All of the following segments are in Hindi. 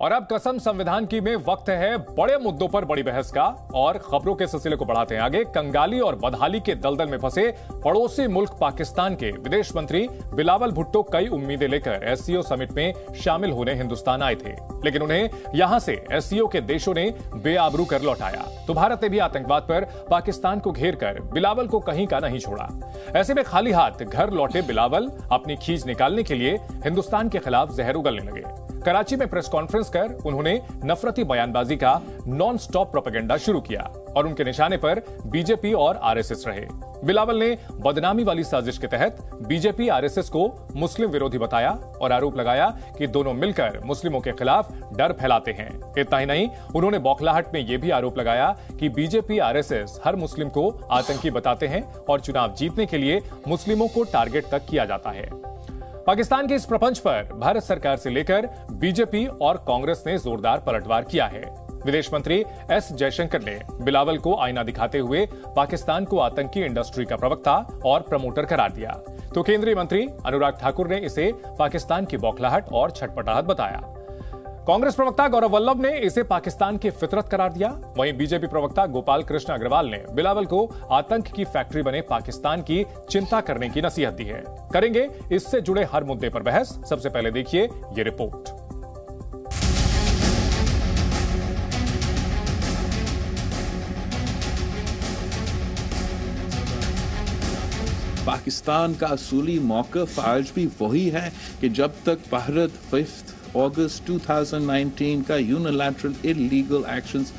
और अब कसम संविधान की में वक्त है बड़े मुद्दों पर बड़ी बहस का। और खबरों के सिलसिले को बढ़ाते हैं आगे। कंगाली और बदहाली के दलदल में फंसे पड़ोसी मुल्क पाकिस्तान के विदेश मंत्री बिलावल भुट्टो कई उम्मीदें लेकर एससीओ समिट में शामिल होने हिंदुस्तान आए थे, लेकिन उन्हें यहां से एससीओ के देशों ने बेआबरू कर लौटाया। तो भारत ने भी आतंकवाद पर पाकिस्तान को घेर कर बिलावल को कहीं का नहीं छोड़ा। ऐसे में खाली हाथ घर लौटे बिलावल अपनी खींच निकालने के लिए हिंदुस्तान के खिलाफ जहर उगलने लगे। कराची में प्रेस कॉन्फ्रेंस कर उन्होंने नफरती बयानबाजी का नॉन स्टॉप प्रोपेगेंडा शुरू किया और उनके निशाने पर बीजेपी और आरएसएस रहे। बिलावल ने बदनामी वाली साजिश के तहत बीजेपी आरएसएस को मुस्लिम विरोधी बताया और आरोप लगाया कि दोनों मिलकर मुस्लिमों के खिलाफ डर फैलाते हैं। इतना ही नहीं, उन्होंने बौखलाहट में यह भी आरोप लगाया कि बीजेपी आरएसएस हर मुस्लिम को आतंकी बताते हैं और चुनाव जीतने के लिए मुस्लिमों को टारगेट तक किया जाता है। पाकिस्तान के इस प्रपंच पर भारत सरकार से लेकर बीजेपी और कांग्रेस ने जोरदार पलटवार किया है। विदेश मंत्री एस जयशंकर ने बिलावल को आईना दिखाते हुए पाकिस्तान को आतंकी इंडस्ट्री का प्रवक्ता और प्रमोटर करार दिया, तो केंद्रीय मंत्री अनुराग ठाकुर ने इसे पाकिस्तान की बौखलाहट और छटपटाहट बताया। कांग्रेस प्रवक्ता गौरव वल्लभ ने इसे पाकिस्तान की फितरत करार दिया। वहीं बीजेपी प्रवक्ता गोपाल कृष्ण अग्रवाल ने बिलावल को आतंक की फैक्ट्री बने पाकिस्तान की चिंता करने की नसीहत दी है। करेंगे इससे जुड़े हर मुद्दे पर बहस। सबसे पहले देखिए ये रिपोर्ट। पाकिस्तान का असूली मौक़िफ़ आज भी वही है कि जब तक भारत 5 अगस्त 2019 का यूनिलैटरल इलीगल एक्शंस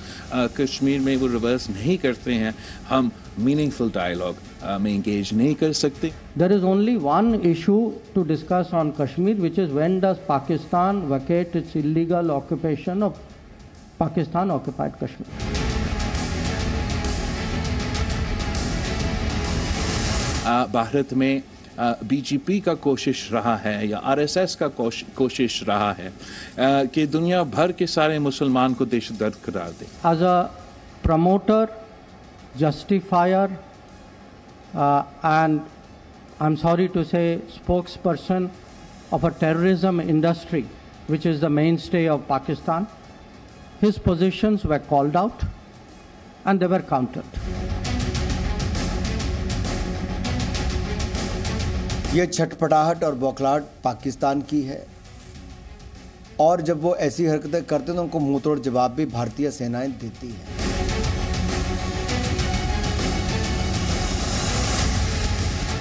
कश्मीर में वो रिवर्स नहीं करते हैं, हम मीनिंगफुल डायलॉग में एंगेज नहीं कर सकते। There is only one issue to discuss on Kashmir, which is when does Pakistan vacate its illegal occupation of Pakistan occupied Kashmir. Bharat में बीजेपी का कोशिश रहा है या आरएसएस का कोशिश रहा है कि दुनिया भर के सारे मुसलमान को दहशतगर्द करार दे। As a promoter, justifier, and I'm sorry to say spokesperson of a terrorism industry, which is the mainstay of Pakistan, his positions were called out and they were countered. ये छटपटाहट और बौखलाहट पाकिस्तान की है और जब वो ऐसी हरकतें करते हैं तो उनको मुंहतोड़ जवाब भी भारतीय सेनाएं देती हैं।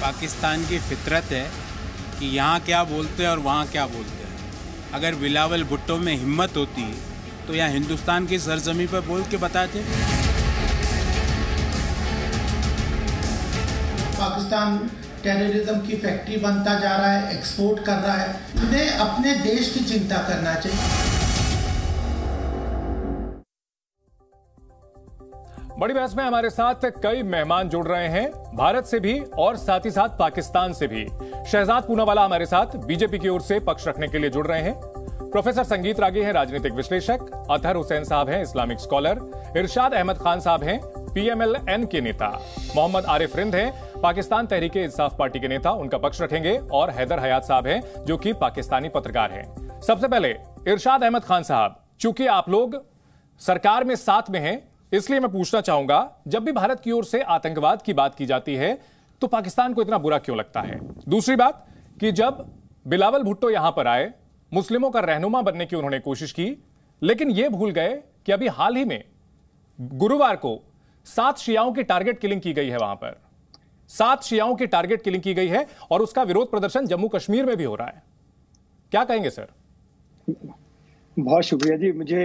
पाकिस्तान की फितरत है कि यहाँ क्या बोलते हैं और वहाँ क्या बोलते हैं। अगर बिलावल भुट्टो में हिम्मत होती तो यहाँ हिंदुस्तान की सरजमी पर बोल के बताते। पाकिस्तान टेररिज्म की फैक्ट्री बनता जा रहा है, एक्सपोर्ट कर रहा है। उन्हें अपने देश की चिंता करना चाहिए। बड़ी बहस में हमारे साथ कई मेहमान जुड़ रहे हैं, भारत से भी और साथ ही साथ पाकिस्तान से भी। शहजाद पूनावाला हमारे साथ बीजेपी की ओर से पक्ष रखने के लिए जुड़ रहे हैं। प्रोफेसर संगीत रागी हैं राजनीतिक विश्लेषक, अतहर हुसैन साहब हैं इस्लामिक स्कॉलर, इरशाद अहमद खान साहब हैं पीएमएलएन के नेता, मोहम्मद आरिफ रिंद हैं पाकिस्तान तहरीके इंसाफ पार्टी के नेता, उनका पक्ष रखेंगे, और हैदर हयात साहब हैं जो कि पाकिस्तानी पत्रकार हैं। सबसे पहले इरशाद अहमद खान साहब, चूंकि आप लोग सरकार में साथ में हैं, इसलिए मैं पूछना चाहूंगा, जब भी भारत की ओर से आतंकवाद की बात की जाती है तो पाकिस्तान को इतना बुरा क्यों लगता है? दूसरी बात कि जब बिलावल भुट्टो यहां पर आए, मुस्लिमों का रहनुमा बनने की उन्होंने कोशिश की, लेकिन यह भूल गए कि अभी हाल ही में गुरुवार को 7 शियाओं की टारगेट किलिंग की गई है। वहां पर 7 शियाओं की टारगेट किलिंग की गई है और उसका विरोध प्रदर्शन जम्मू कश्मीर में भी हो रहा है। क्या कहेंगे सर? बहुत शुक्रिया जी। मुझे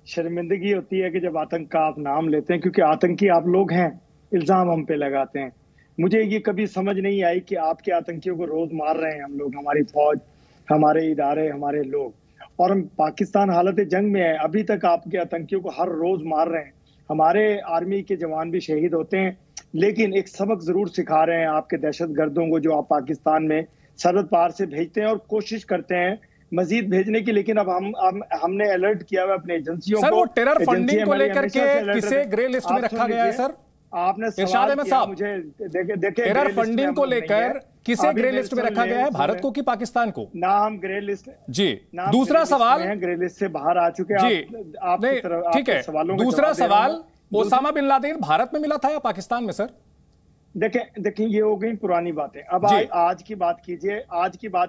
शर्मिंदगी होती है कि जब आतंक का आप नाम लेते हैं, क्योंकि आतंकी आप लोग हैं, इल्जाम हम पे लगाते हैं। मुझे ये कभी समझ नहीं आई कि आपके आतंकियों को रोज मार रहे हैं हम लोग, हमारी फौज, हमारे इदारे, हमारे लोग, और हम पाकिस्तान हालत जंग में है। अभी तक आपके आतंकियों को हर रोज मार रहे हैं। हमारे आर्मी के जवान भी शहीद होते हैं, लेकिन एक सबक जरूर सिखा रहे हैं आपके दहशतगर्दों को, जो आप पाकिस्तान में सरहद पार से भेजते हैं और कोशिश करते हैं मजीद भेजने की। लेकिन अब हमने अलर्ट किया हुआ अपने एजेंसियों को। सर, वो टेरर फंडिंग को लेकर के किसे ग्रे लिस्ट में रखा गया है सर? आपने इरशाद अहमद साहब, मुझे देखे टेरर फंडिंग को लेकर किसे ग्रे लिस्ट में रखा गया है, भारत को कि पाकिस्तान को? ना हम ग्रे लिस्ट जी। दूसरा सवाल, ग्रे लिस्ट से बाहर आ चुके हैं जी। ठीक है, दूसरा सवाल, ओसामा बिन लादेन भारत में मिला था या पाकिस्तान में सर? देखिए ये हो गई पुरानी बातें। अब आज की बात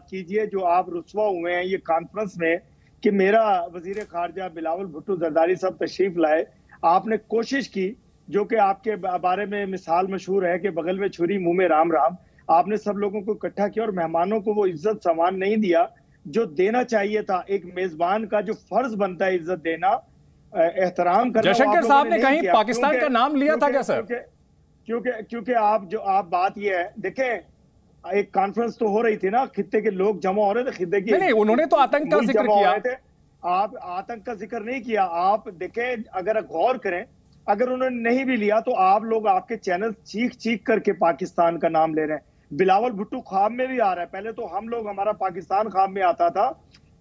कीजिए जो आप रुस्वा हुए हैं ये कॉन्फ्रेंस में कि मेरा वजीर खारजा बिलावल भुट्टो जरदारी साहब तशरीफ लाए। आपने कोशिश की, जो कि आपके बारे में मिसाल मशहूर है कि बगल में छुरी मुंह में राम राम, आपने सब लोगों को इकट्ठा किया और मेहमानों को वो इज्जत सामान नहीं दिया जो देना चाहिए था। एक मेजबान का जो फर्ज बनता है इज्जत देना, एहतराम करना। जयशंकर साहब ने कहीं पाकिस्तान का नाम लिया था क्या सर? क्योंकि आप बात ये है, देखें एक कॉन्फ्रेंस तो हो रही थी ना, खित्ते के लोग जमा हो रहे थे, खित्ते की नहीं, उन्होंने तो आतंक का जिक्र किया। आप आतंक का जिक्र नहीं किया। आप देखें, अगर गौर करें, अगर उन्होंने नहीं भी लिया तो आप लोग, आपके चैनल चीख करके पाकिस्तान का नाम ले रहे हैं। बिलावल भुट्टो ख्वाब में भी आ रहा है। पहले तो हम लोग, हमारा पाकिस्तान ख्वाब में आता था।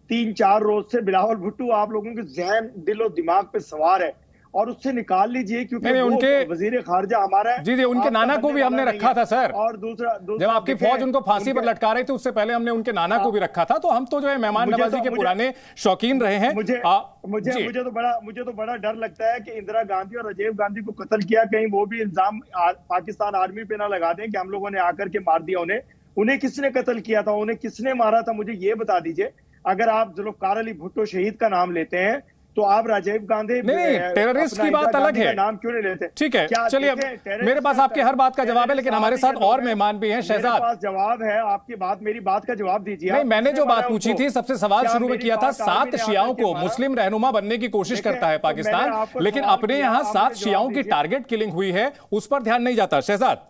3-4 रोज से बिलावल भुट्टो आप लोगों के जहन, दिलो दिमाग पे सवार है और उससे निकाल लीजिए, क्योंकि उनके वजीर खारजा हमारा है। जी, उनके नाना को भी हमने रखा था सर। और दूसरा जब आपकी फौज उनको फांसी पर लटका रही थी उससे पहले हमने उनके नाना को भी रखा था। तो हम तो जो है मेहमान नवाजी के पुराने शौकीन रहे हैं। मुझे तो बड़ा डर लगता है कि इंदिरा गांधी और राजीव गांधी को कत्ल किया, कहीं वो भी इल्जाम पाकिस्तान आर्मी पे ना लगा दें कि हम लोगों ने आकर के मार दिया उन्हें किसने कत्ल किया था, उन्हें किसने मारा था, मुझे ये बता दीजिए। अगर आप जुल्फ़िकार अली भुट्टो शहीद का नाम लेते हैं तो आप राजीव गांधी नहीं, टेररिस्ट की बात अलग है, नाम क्यों नहीं लेते? ठीक है, चलिए, मेरे पास आपकी हर बात का जवाब है, लेकिन हमारे साथ और मेहमान भी हैं। शहजाद, मेरे पास जवाब है आपकी बात, मेरी बात का जवाब दीजिए। नहीं, मैंने जो बात पूछी थी, सबसे सवाल शुरू में किया था, 7 शियाओं को मुस्लिम रहनुमा बनने की कोशिश करता है पाकिस्तान, लेकिन अपने यहाँ 7 शियाओं की टारगेट किलिंग हुई है, उस पर ध्यान नहीं जाता। शहजाद,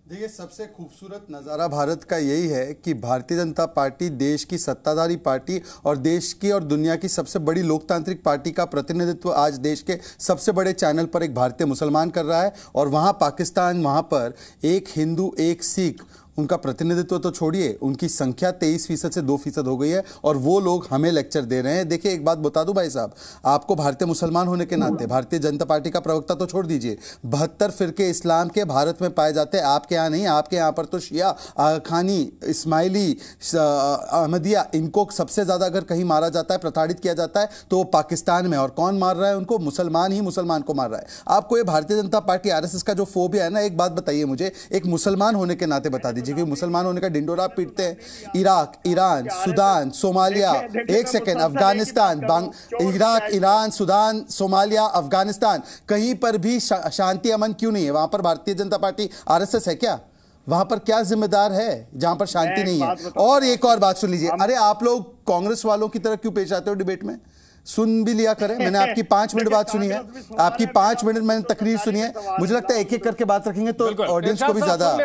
देखिए, सबसे खूबसूरत नज़ारा भारत का यही है कि भारतीय जनता पार्टी देश की सत्ताधारी पार्टी और देश की और दुनिया की सबसे बड़ी लोकतांत्रिक पार्टी का प्रतिनिधित्व आज देश के सबसे बड़े चैनल पर एक भारतीय मुसलमान कर रहा है। और वहाँ पाकिस्तान, वहाँ पर एक हिंदू, एक सिख, उनका प्रतिनिधित्व तो छोड़िए, उनकी संख्या 23% से 2% हो गई है और वो लोग हमें लेक्चर दे रहे हैं। देखिए, एक बात बता दूं भाई साहब, आपको भारतीय मुसलमान होने के नाते, भारतीय जनता पार्टी का प्रवक्ता तो छोड़ दीजिए, 72 फिरके इस्लाम के भारत में पाए जाते हैं। आपके यहाँ नहीं, आपके यहाँ पर तो शिया, आखानी, इस्माइली, अहमदिया, इनको सबसे ज़्यादा अगर कहीं मारा जाता है, प्रताड़ित किया जाता है तो वो पाकिस्तान में। और कौन मार रहा है उनको? मुसलमान ही मुसलमान को मार रहा है। आपको ये भारतीय जनता पार्टी RSS का जो फोबिया है ना, एक बात बताइए मुझे, एक मुसलमान होने के नाते बता दीजिए कि मुसलमान होने का डिंडोरा पीटते हैं। इराक, ईरान, सूडान, सोमालिया, एक second, Afghanistan, Iraq, Iran, Sudan, Somalia, Afghanistan, कहीं पर भी शांति अमन क्यों नहीं है? वहां पर भारतीय जनता पार्टी RSS है क्या? वहां पर क्या जिम्मेदार है जहां पर शांति नहीं है? और एक और बात सुन लीजिए, अरे आप लोग कांग्रेस वालों की तरह क्यों पेश आते हो डिबेट में? सुन भी लिया करें, मैंने आपकी 5 मिनट बात सुनी है, आपकी 5 मिनट मैंने तकरीर सुनी है। मुझे लगता है एक एक करके बात रखेंगे तो ऑडियंस को भी ज्यादा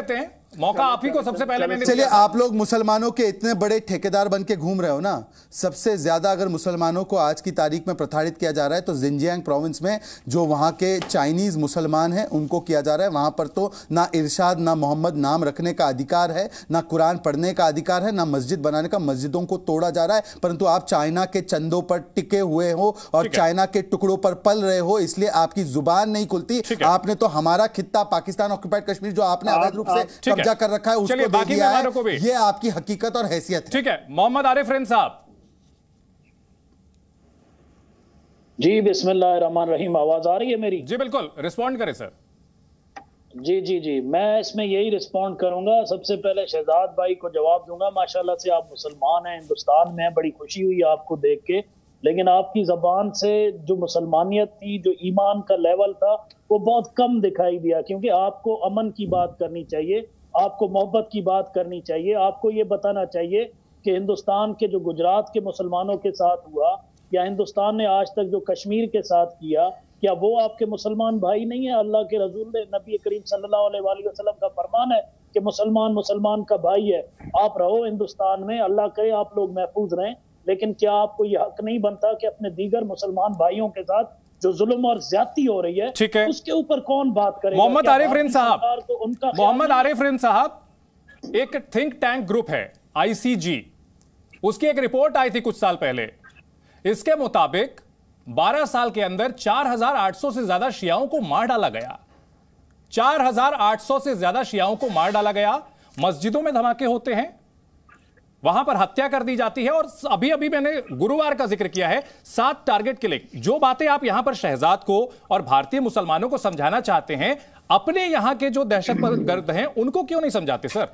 मौका आप ही को सबसे पहले मैंने। चलिए, आप लोग मुसलमानों के इतने बड़े ठेकेदार बन के घूम रहे हो ना, सबसे ज्यादा अगर मुसलमानों को आज की तारीख में प्रताड़ित किया जा रहा है तो जिंजियांग प्रोविंस में जो वहां के चाइनीज मुसलमान हैं उनको किया जा रहा है। वहां पर तो ना इरशाद, ना मोहम्मद नाम रखने का अधिकार है, ना कुरान पढ़ने का अधिकार है, ना मस्जिद बनाने का, मस्जिदों को तोड़ा जा रहा है। परंतु आप चाइना के चंदों पर टिके हुए हो और चाइना के टुकड़ों पर पल रहे हो, इसलिए आपकी जुबान नहीं खुलती। आपने तो हमारा खित्ता पाकिस्तान ऑक्युपाइड कश्मीर जो आपने अवैध रूप से कब्जा कर रखा है उसको बाकी मेहमानों को भी, ये आपकी हकीकत और हैसियत है। ठीक है, मोहम्मद आरिफ रिंद साहब। जी, बिस्मिल्लाहिर्रहमानिर्रहीम। आवाज आ रही है मेरी? जी बिल्कुल, रिस्पॉन्ड करें सर। जी, मैं इसमें यही रिस्पॉन्ड करूंगा। सबसे पहले शहजाद भाई को जवाब दूंगा। माशाल्लाह से आप मुसलमान हैं, हिंदुस्तान में, बड़ी खुशी हुई आपको देख के, लेकिन आपकी जबान से जो मुसलमानियत थी, जो ईमान का लेवल था, वो बहुत कम दिखाई दिया। क्योंकि आपको अमन की बात करनी चाहिए, आपको मोहब्बत की बात करनी चाहिए, आपको ये बताना चाहिए कि हिंदुस्तान के जो गुजरात के मुसलमानों के साथ हुआ या हिंदुस्तान ने आज तक जो कश्मीर के साथ किया, क्या वो आपके मुसलमान भाई नहीं है? अल्लाह के रसूल ने, नबी करीम सल्लल्लाहु अलैहि वसल्लम का फरमान है कि मुसलमान मुसलमान का भाई है। आप रहो हिंदुस्तान में, अल्लाह करे आप लोग महफूज रहें, लेकिन क्या आपको यह हक नहीं बनता कि अपने दीगर मुसलमान भाइयों के साथ जो जुल्म और ज्यादती हो रही है, ठीक है, उसके ऊपर कौन बात करेगा? मोहम्मद आरिफ रिंद साहब, तो उनका मोहम्मद आरिफ रिंद साहब, एक थिंक टैंक ग्रुप है ICG, उसकी एक रिपोर्ट आई थी कुछ साल पहले। इसके मुताबिक 12 साल के अंदर 4800 से ज्यादा शियाओं को मार डाला गया। 4800 से ज्यादा शियाओं को मार डाला गया। मस्जिदों में धमाके होते हैं, वहां पर हत्या कर दी जाती है, और अभी अभी मैंने गुरुवार का जिक्र किया है 7 टारगेट किलिंग। जो बातें आप यहां पर शहजाद को और भारतीय मुसलमानों को समझाना चाहते हैं, अपने यहां के जो दहशतगर्द हैं उनको क्यों नहीं समझाते सर?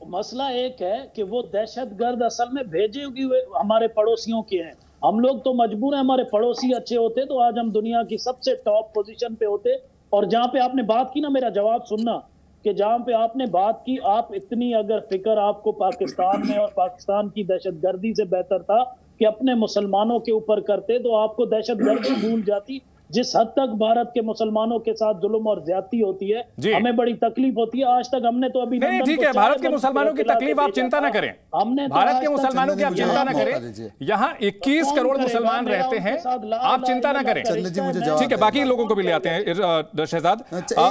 मसला एक है कि वो दहशतगर्द असल में भेजे हुए हमारे पड़ोसियों के हैं। हम लोग तो मजबूर हैं, हमारे पड़ोसी अच्छे होते तो आज हम दुनिया की सबसे टॉप पोजीशन पे होते। और जहां पे आपने बात की ना, मेरा जवाब सुनना, कि जहां पे आपने बात की, आप इतनी अगर फिक्र आपको पाकिस्तान में और पाकिस्तान की दहशतगर्दी से बेहतर था कि अपने मुसलमानों के ऊपर करते, तो आपको दहशतगर्दी भूल जाती। जिस हद तक भारत के मुसलमानों के साथ जुल्म और ज्यादती होती है, हमें बड़ी तकलीफ होती है। आज तक हमने तो अभी नहीं, ठीक है, भारत के मुसलमानों की तकलीफ आप चिंता ना करें, हमने भारत के मुसलमानों की आप चिंता ना करें। यहाँ 21 करोड़ मुसलमान रहते हैं, आप चिंता ना करें। ठीक है, बाकी लोगों को भी ले आते हैं। शहजाद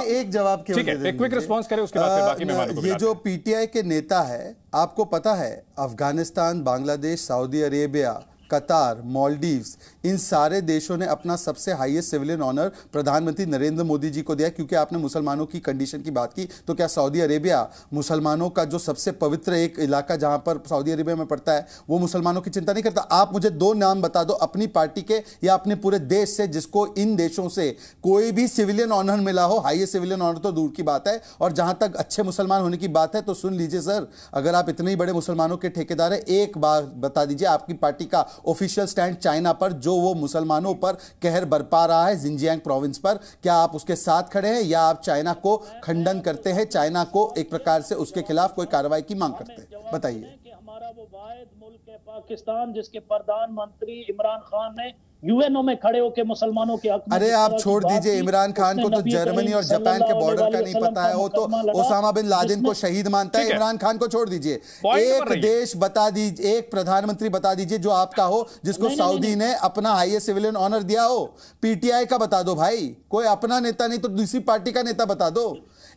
एक जवाब, ठीक है, एक क्विक रिस्पॉन्स करें, उसके बाद बाकी मेहमानों को। ये जो पीटीआई के नेता है, आपको पता है अफगानिस्तान, बांग्लादेश, सऊदी अरेबिया, कतार, मालदीव्स, इन सारे देशों ने अपना सबसे हाईएस्ट सिविलियन ऑनर प्रधानमंत्री नरेंद्र मोदी जी को दिया। क्योंकि आपने मुसलमानों की कंडीशन की बात की, तो क्या सऊदी अरेबिया मुसलमानों का जो सबसे पवित्र एक इलाका जहां पर सऊदी अरेबिया में पड़ता है, वो मुसलमानों की चिंता नहीं करता? आप मुझे 2 नाम बता दो अपनी पार्टी के या अपने पूरे देश से जिसको इन देशों से कोई भी सिविलियन ऑनर मिला हो। हाईएस्ट सिविलियन ऑनर तो दूर की बात है, और जहां तक अच्छे मुसलमान होने की बात है, तो सुन लीजिए सर, अगर आप इतने ही बड़े मुसलमानों के ठेकेदार है, एक बार बता दीजिए आपकी पार्टी का ऑफिशियल स्टैंड चाइना पर, जो वो मुसलमानों पर कहर बरपा रहा है जिनजियांग प्रोविंस पर, क्या आप उसके साथ खड़े हैं या आप चाइना को खंडन करते हैं, चाइना को एक प्रकार से उसके खिलाफ कोई कार्रवाई की मांग करते हैं? बताइए। हमारा वो वाहिद मुल्क है पाकिस्तान, जिसके प्रधानमंत्री इमरान खान ने यूएनओ में खड़े होकर मुसलमानों के हक में। अरे आप छोड़ दीजिए, इमरान खान को तो जर्मनी और जापान के बॉर्डर का नहीं पता है, वो तो ओसामा बिन लादेन को शहीद मानता है। इमरान खान को छोड़ दीजिए, एक देश बता दीजिए, एक प्रधानमंत्री बता दीजिए जो आपका हो, जिसको सऊदी ने अपना हाईएस्ट सिविलियन ऑनर दिया हो। पीटीआई का बता दो भाई, कोई अपना नेता नहीं तो दूसरी पार्टी का नेता बता दो।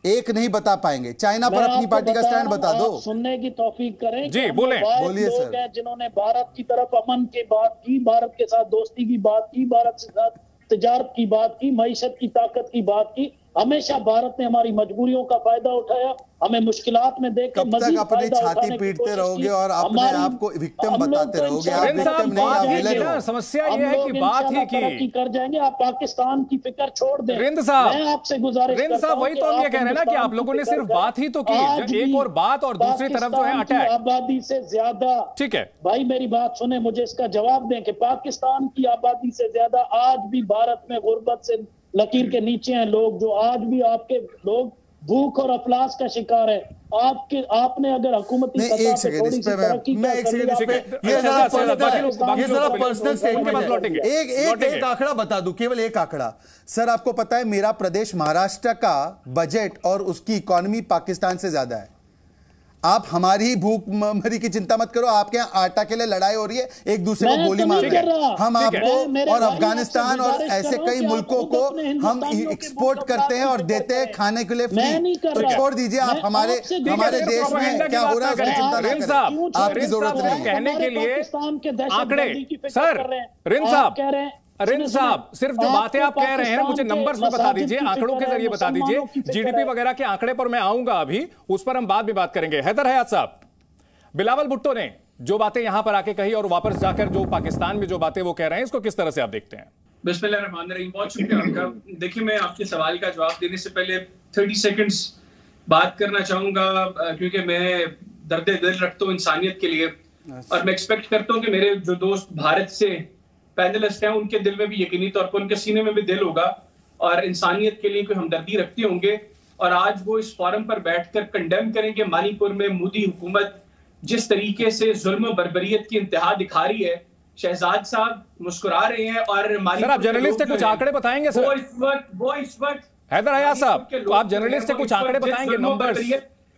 एक नहीं बता पाएंगे। चाइना पर अपनी पार्टी का स्टैंड बता दो। सुनने की तौफीक करें जी, बोलिए सर। जिन्होंने भारत की तरफ अमन की बात की, भारत के साथ दोस्ती की बात की, भारत के साथ तिजारत की बात की, मईशत की ताकत की बात की, हमेशा भारत ने हमारी मजबूरियों का फायदा उठाया, हमें मुश्किलात में देख कब तक अपनी छाती पीटते रहोगे और अपने आप को विक्टिम बताते रहोगे? आप विक्टिम नहीं, आप विलेन हो। समस्या ये है कि बात ही की कर जाएंगे। आप पाकिस्तान की फिक्र छोड़ दें। रिंद साहब, मैं आपसे गुजारिश रिंद साहब, वही तो हम ये कह रहे हैं ना कि आप लोगों ने सिर्फ बात ही तो की, एक और बात और दूसरी तरफ जो है अटैक। आबादी से ज्यादा, ठीक है भाई मेरी बात सुने, मुझे इसका जवाब दें कि पाकिस्तान की आबादी से ज्यादा आज भी भारत में गुर्बत से लकीर के नीचे हैं लोग, जो आज भी आपके लोग भूख और अफलास का शिकार है। आपने अगर हुकूमती एक आंकड़ा बता दूं, केवल एक आंकड़ा सर, आपको पता है मेरा प्रदेश महाराष्ट्र का बजट और उसकी इकोनॉमी पाकिस्तान से ज्यादा है। आप हमारी भूख मरी की चिंता मत करो, आपके यहाँ आटा के लिए लड़ाई हो रही है, एक दूसरे को गोली मार रहे हैं। हम आपको और अफगानिस्तान और ऐसे कई मुल्कों को हम एक्सपोर्ट करते हैं और देते हैं खाने के लिए फ्री। तो छोड़ दीजिए आप, हमारे देश में क्या हो रहा है उसकी चिंता न करें, आपकी जरूरत नहीं कहने के लिए आंकड़े। सर रिंद साहब, रिंद साहब, सिर्फ जो बातें आप कह रहे हैं मुझे नंबर्स में बता दीजिए, आंकड़ों के जरिए बता दीजिए। जीडीपी वगैरह के आंकड़े पर मैं आऊंगा अभी, उस पर हम बाद में बात करेंगे। हैदर हयात साहब, बिलावल भुट्टो ने जो बातें यहां पर आके कही और वापस जाकर जो पाकिस्तान में जो बातें वो कह रहे हैं, इसको किस तरह से आप देखते हैं? बिस्मिल्लाहिर्रहमानिर्रहीम, बहुत शुक्रिया आपका। देखिए, मैं आपके सवाल का जवाब देने से पहले 30 सेकंड्स बात करना चाहूंगा, क्योंकि मैं दर्द दिल रखता हूँ इंसानियत के लिए, और मैं एक्सपेक्ट करता हूँ कि मेरे जो दोस्त भारत से पैनलिस्ट हैं उनके दिल में भी यकीनी तौर पर, उनके सीने में भी दिल होगा और इंसानियत के लिए कोई हमदर्दी रखते होंगे, और आज वो इस फोरम पर बैठकर कंडेम करेंगे मणिपुर में मोदी हुकूमत जिस तरीके से जुल्म बर्बरियत की इंतहा दिखा रही है। शहजाद साहब मुस्कुरा रहे हैं और सर आप जर्नलिस्ट है, कुछ आंकड़े बताएंगे सर? वो इस वक्त हैदर हयात साहब, आप जर्नलिस्ट है, कुछ आंकड़े बताएंगे, नंबर्स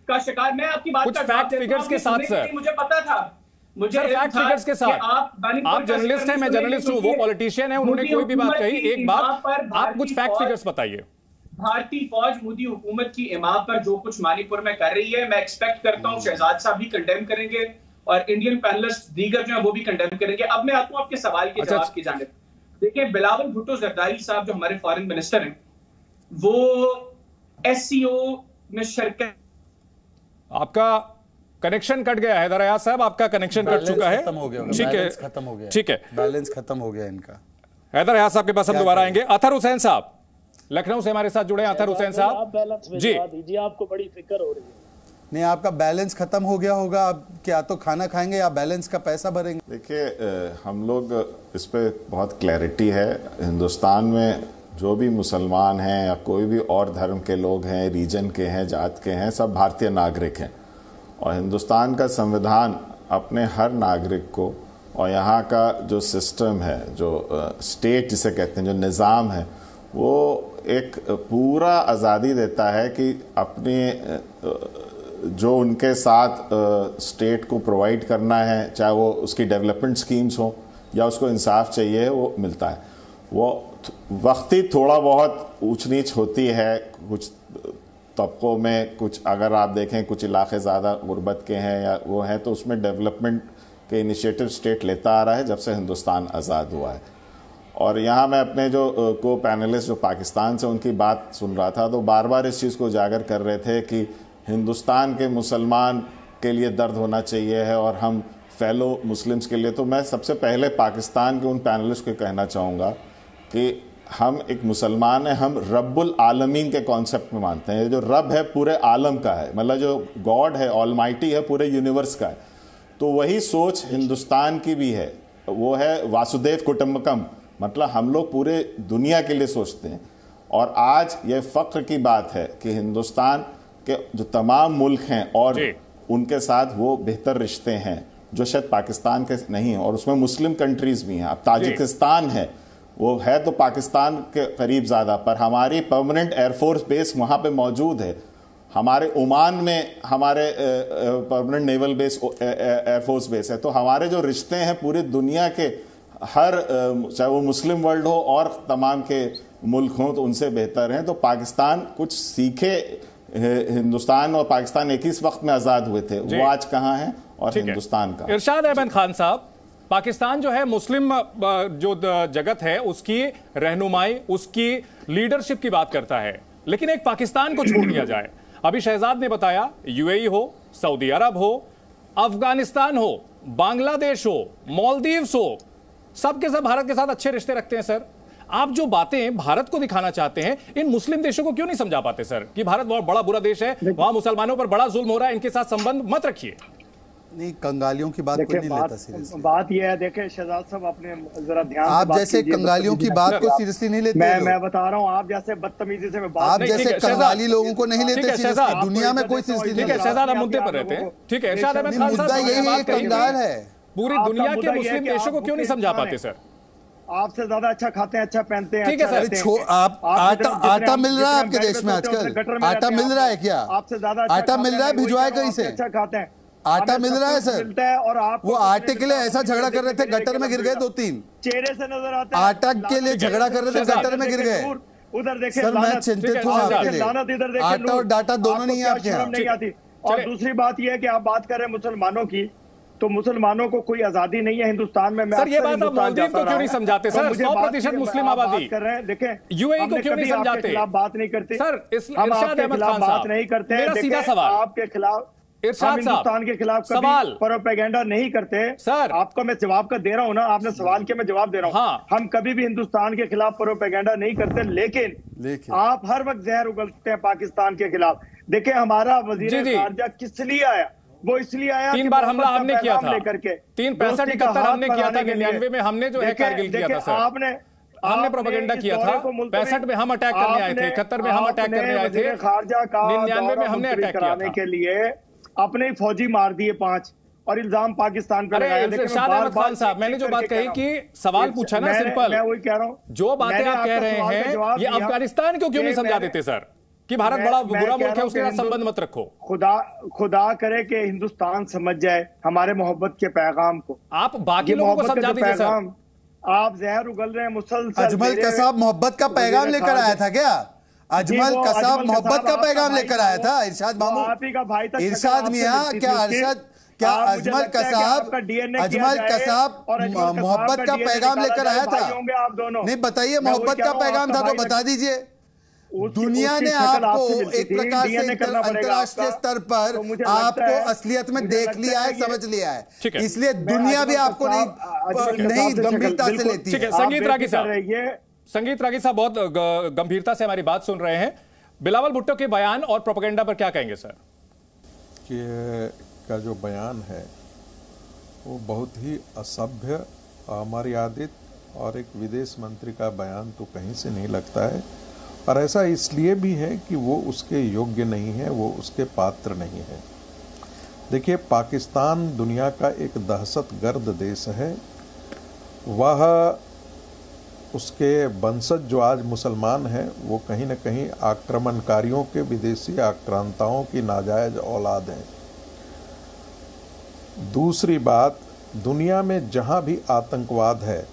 का शिकार? मैं आपकी बात कुछ फैक्ट फिगर्स के साथ सर, मुझे पता था, मुझे फैक्ट फिगर्स के साथ। आप जर्नलिस्ट हैं, मैं जर्नलिस्ट हूं, वो पॉलिटिशियन है, उन्होंने कोई भी बात कही, एक बात आप कुछ फैक्ट फिगर्स बताइए। भारतीय फौज मोदी हुकूमत की इमाम पर जो कुछ मणिपुर में कर रही है, मैं एक्सपेक्ट करता हूं शहजाद साहब भी कंडेम करेंगे और इंडियन पैनलिस्ट दीगर जो है वो भी कंडेम करेंगे। अब मैं आता हूं आपके सवाल के जवाब की जानिब। देखिए, बिलावल भुट्टो जरदारी साहब जो हमारे फॉरेन मिनिस्टर हैं, वो SCO में शिरकत आपका कनेक्शन कट गया है दरयाज साहब, आपका कनेक्शन कट चुका है। खत्म हो गया, ठीक है, खत्म हो गया, ठीक है, बैलेंस खत्म हो गया इनका। हैदर याद साहब के पास हम दोबारा आएंगे। अतहर हुसैन साहब लखनऊ से हमारे साथ जुड़े हैं। अतहर हुसैन साहब जी दीजिए, आपको बड़ी फिक्र हो रही है। नहीं, आपका बैलेंस खत्म हो गया होगा, आप क्या तो खाना खाएंगे या बैलेंस का पैसा भरेंगे? देखिए, हम लोग इस पे बहुत क्लैरिटी है। हिंदुस्तान में जो भी मुसलमान हैं या कोई भी और धर्म के लोग हैं, रीजन के हैं, जात के हैं, सब भारतीय नागरिक हैं और हिंदुस्तान का संविधान अपने हर नागरिक को और यहाँ का जो सिस्टम है, जो स्टेट जिसे कहते हैं, जो निज़ाम है, वो एक पूरा आज़ादी देता है कि अपने जो उनके साथ स्टेट को प्रोवाइड करना है, चाहे वो उसकी डेवलपमेंट स्कीम्स हो या उसको इंसाफ चाहिए, वो मिलता है। वो वक्ती थोड़ा बहुत ऊंच नीच होती है कुछ तबकों में, कुछ अगर आप देखें कुछ इलाके ज़्यादा गुर्बत के हैं या वो हैं, तो उसमें डेवलपमेंट के इनिशिएटिव स्टेट लेता आ रहा है जब से हिंदुस्तान आज़ाद हुआ है। और यहाँ मैं अपने जो को पैनलिस्ट जो पाकिस्तान से उनकी बात सुन रहा था, तो बार बार इस चीज़ को उजागर कर रहे थे कि हिंदुस्तान के मुसलमान के लिए दर्द होना चाहिए है और हम फेलो मुस्लिम्स के लिए। तो मैं सबसे पहले पाकिस्तान के उन पैनलिस्ट को कहना चाहूँगा कि हम एक मुसलमान हैं, हम रब्बुल आलमीन के कॉन्सेप्ट में मानते हैं। जो रब है पूरे आलम का है, मतलब जो गॉड है, ऑलमाइटी है, पूरे यूनिवर्स का है। तो वही सोच हिंदुस्तान की भी है, वो है वासुदेव कुटुंबकम, मतलब हम लोग पूरे दुनिया के लिए सोचते हैं। और आज ये फ़ख्र की बात है कि हिंदुस्तान के जो तमाम मुल्क हैं और उनके साथ वो बेहतर रिश्ते हैं जो शायद पाकिस्तान के नहीं हैं, और उसमें मुस्लिम कंट्रीज़ भी हैं। अब ताजिकिस्तान है, वो है तो पाकिस्तान के करीब ज़्यादा, पर हमारी परमानेंट एयरफोर्स बेस वहाँ पे मौजूद है। हमारे ओमान में हमारे permanent naval base, air force base है। तो हमारे जो रिश्ते हैं पूरी दुनिया के हर, चाहे वो मुस्लिम वर्ल्ड हो और तमाम के मुल्क हों, तो उनसे बेहतर हैं। तो पाकिस्तान कुछ सीखे, हिंदुस्तान और पाकिस्तान एक ही वक्त में आज़ाद हुए थे, वो आज कहाँ हैं और हिंदुस्तान का। इरशाद अहमद खान साहब, पाकिस्तान जो है मुस्लिम जो जगत है उसकी रहनुमाई, उसकी लीडरशिप की बात करता है, लेकिन एक पाकिस्तान को छोड़ दिया जाए। अभी शहजाद ने बताया यूएई हो, सऊदी अरब हो, अफगानिस्तान हो, बांग्लादेश हो, मालदीव्स हो, सब के सब भारत के साथ अच्छे रिश्ते रखते हैं। सर, आप जो बातें भारत को दिखाना चाहते हैं, इन मुस्लिम देशों को क्यों नहीं समझा पाते सर कि भारत बहुत बड़ा बुरा देश है, वहां मुसलमानों पर बड़ा जुल्म हो रहा है, इनके साथ संबंध मत रखिए। नहीं, कंगालियों की बात कोई नहीं लेता सीरियसली। बात यह है, देखें शहजाद साहब, आपने जरा ध्यान, आप जैसे कंगालियों की बात को सीरियसली नहीं लेते। मैं बता रहा हूँ, आप जैसे बदतमीजी से मैं बात, आप जैसे कंगाली लोगों को नहीं लेते सीरियसली, दुनिया में कोई सीरियसली नहीं लेता। शहजाद, आप मुद्दे पर रहते हैं, ठीक है। इरशाद अहमद खान मुद्दा यही है, कंगाल है। पूरी दुनिया के मुस्लिम देशों को क्यों नहीं समझा पाते सर? आपसे ज्यादा अच्छा खाते हैं, अच्छा पहनते हैं, ठीक है सर। आप आटा मिल रहा है आपके देश में आजकल? आटा मिल रहा है क्या? आपसे ज्यादा आटा मिल रहा है, भिजवाए कहीं से? अच्छा खाते हैं, आटा मिल रहा है सर, मिलता है। और आप वो आटे के लिए ऐसा झगड़ा कर रहे थे, गटर में गिर गए 2-3 चेहरे से नजर आता है। आटा के लिए झगड़ा कर रहे थे, गटर में गिर गए। उधर देखे सर, मैं चिंतित हूँ आपके लिए। आटा और डाटा दोनों नहीं है आपके यहाँ। नहीं आती। और दूसरी बात यह है कि आप बात कर रहे हैं मुसलमानों की, तो मुसलमानों को कोई आजादी नहीं है हिंदुस्तान में। सर, ये बात आप मालदीव को क्यों नहीं समझाते सर? 100% मुस्लिम आबादी कर रहे हैं। देखें, यूएई को क्यों नहीं समझाते? खिलाफ बात नहीं करते सर। हम आपके खिलाफ बात नहीं करते। मेरा सीधा सवाल आपके खिलाफ, इरशाद साहब, हिंदुस्तान के खिलाफ सवाल प्रोपेगेंडा नहीं करते सर। आपको मैं जवाब का दे रहा हूं ना, आपने सवाल के मैं जवाब दे रहा हूं। हाँ। हम कभी भी हिंदुस्तान के खिलाफ प्रोपेगेंडा नहीं करते, लेकिन आप हर वक्त जहर उगलते हैं पाकिस्तान के खिलाफ। देखिए, हमारा वजीर खारजा किस लिए आया? वो इसलिए आया 3 बार हमला हमने किया था, लेकर के 365 71 हमने किया था, 99 में हमने जो है कारगिल किया था सर। हमने प्रोपेगेंडा किया था। 65 में हम अटैक करने आए थे, 71 में हम अटैक करने आए थे, खारजा का 99 में हमने अटैक किया था। के लिए अपने फौजी मार दिए 5 और इल्जाम पाकिस्तान पर लगाया। इरशाद अहमद खान साहब, मैंने जो बात कही कि सवाल पूछा ना, सिंपल, मैं वही कह रहा हूँ। जो बातें आप कह रहे हैं, ये अफगानिस्तान को क्यों नहीं समझा देते सर कि भारत बड़ा बुरा मुल्क है, उसके साथ संबंध मत रखो? खुदा करे कि हिंदुस्तान समझ जाए हमारे मोहब्बत के पैगाम को। आप बाकी लोगों को समझा दीजिए सर। आप जहर उगल रहे हैं मुसलसल। अजमल कसाब मोहब्बत का पैगाम लेकर आया था क्या? अजमल कसाब मोहब्बत का पैगाम लेकर आया था? इरशाद मामू, इरशाद मियां, क्या अजमल कसाब मोहब्बत का पैगाम लेकर आया था? नहीं, बताइए, मोहब्बत का पैगाम था तो बता दीजिए। दुनिया ने आपको एक प्रकार से अंतर्राष्ट्रीय स्तर पर आपको असलियत में देख लिया है, समझ लिया है, इसलिए दुनिया भी आपको नहीं गंभीरता से लेती है। संगीत रागी साहब बहुत गंभीरता से हमारी बात सुन रहे हैं। बिलावल भुट्टो के बयान और प्रोपेगेंडा पर क्या कहेंगे सर? का जो बयान है वो बहुत ही असभ्य, अमर्यादित और एक विदेश मंत्री का बयान तो कहीं से नहीं लगता है, और ऐसा इसलिए भी है कि वो उसके योग्य नहीं है, वो उसके पात्र नहीं है। देखिए, पाकिस्तान दुनिया का एक दहशतगर्द देश है। वह उसके वंशज जो आज मुसलमान हैं वो कहीं न कहीं आक्रमणकारियों के, विदेशी आक्रांताओं की नाजायज औलाद हैं। दूसरी बात, दुनिया में जहाँ भी आतंकवाद है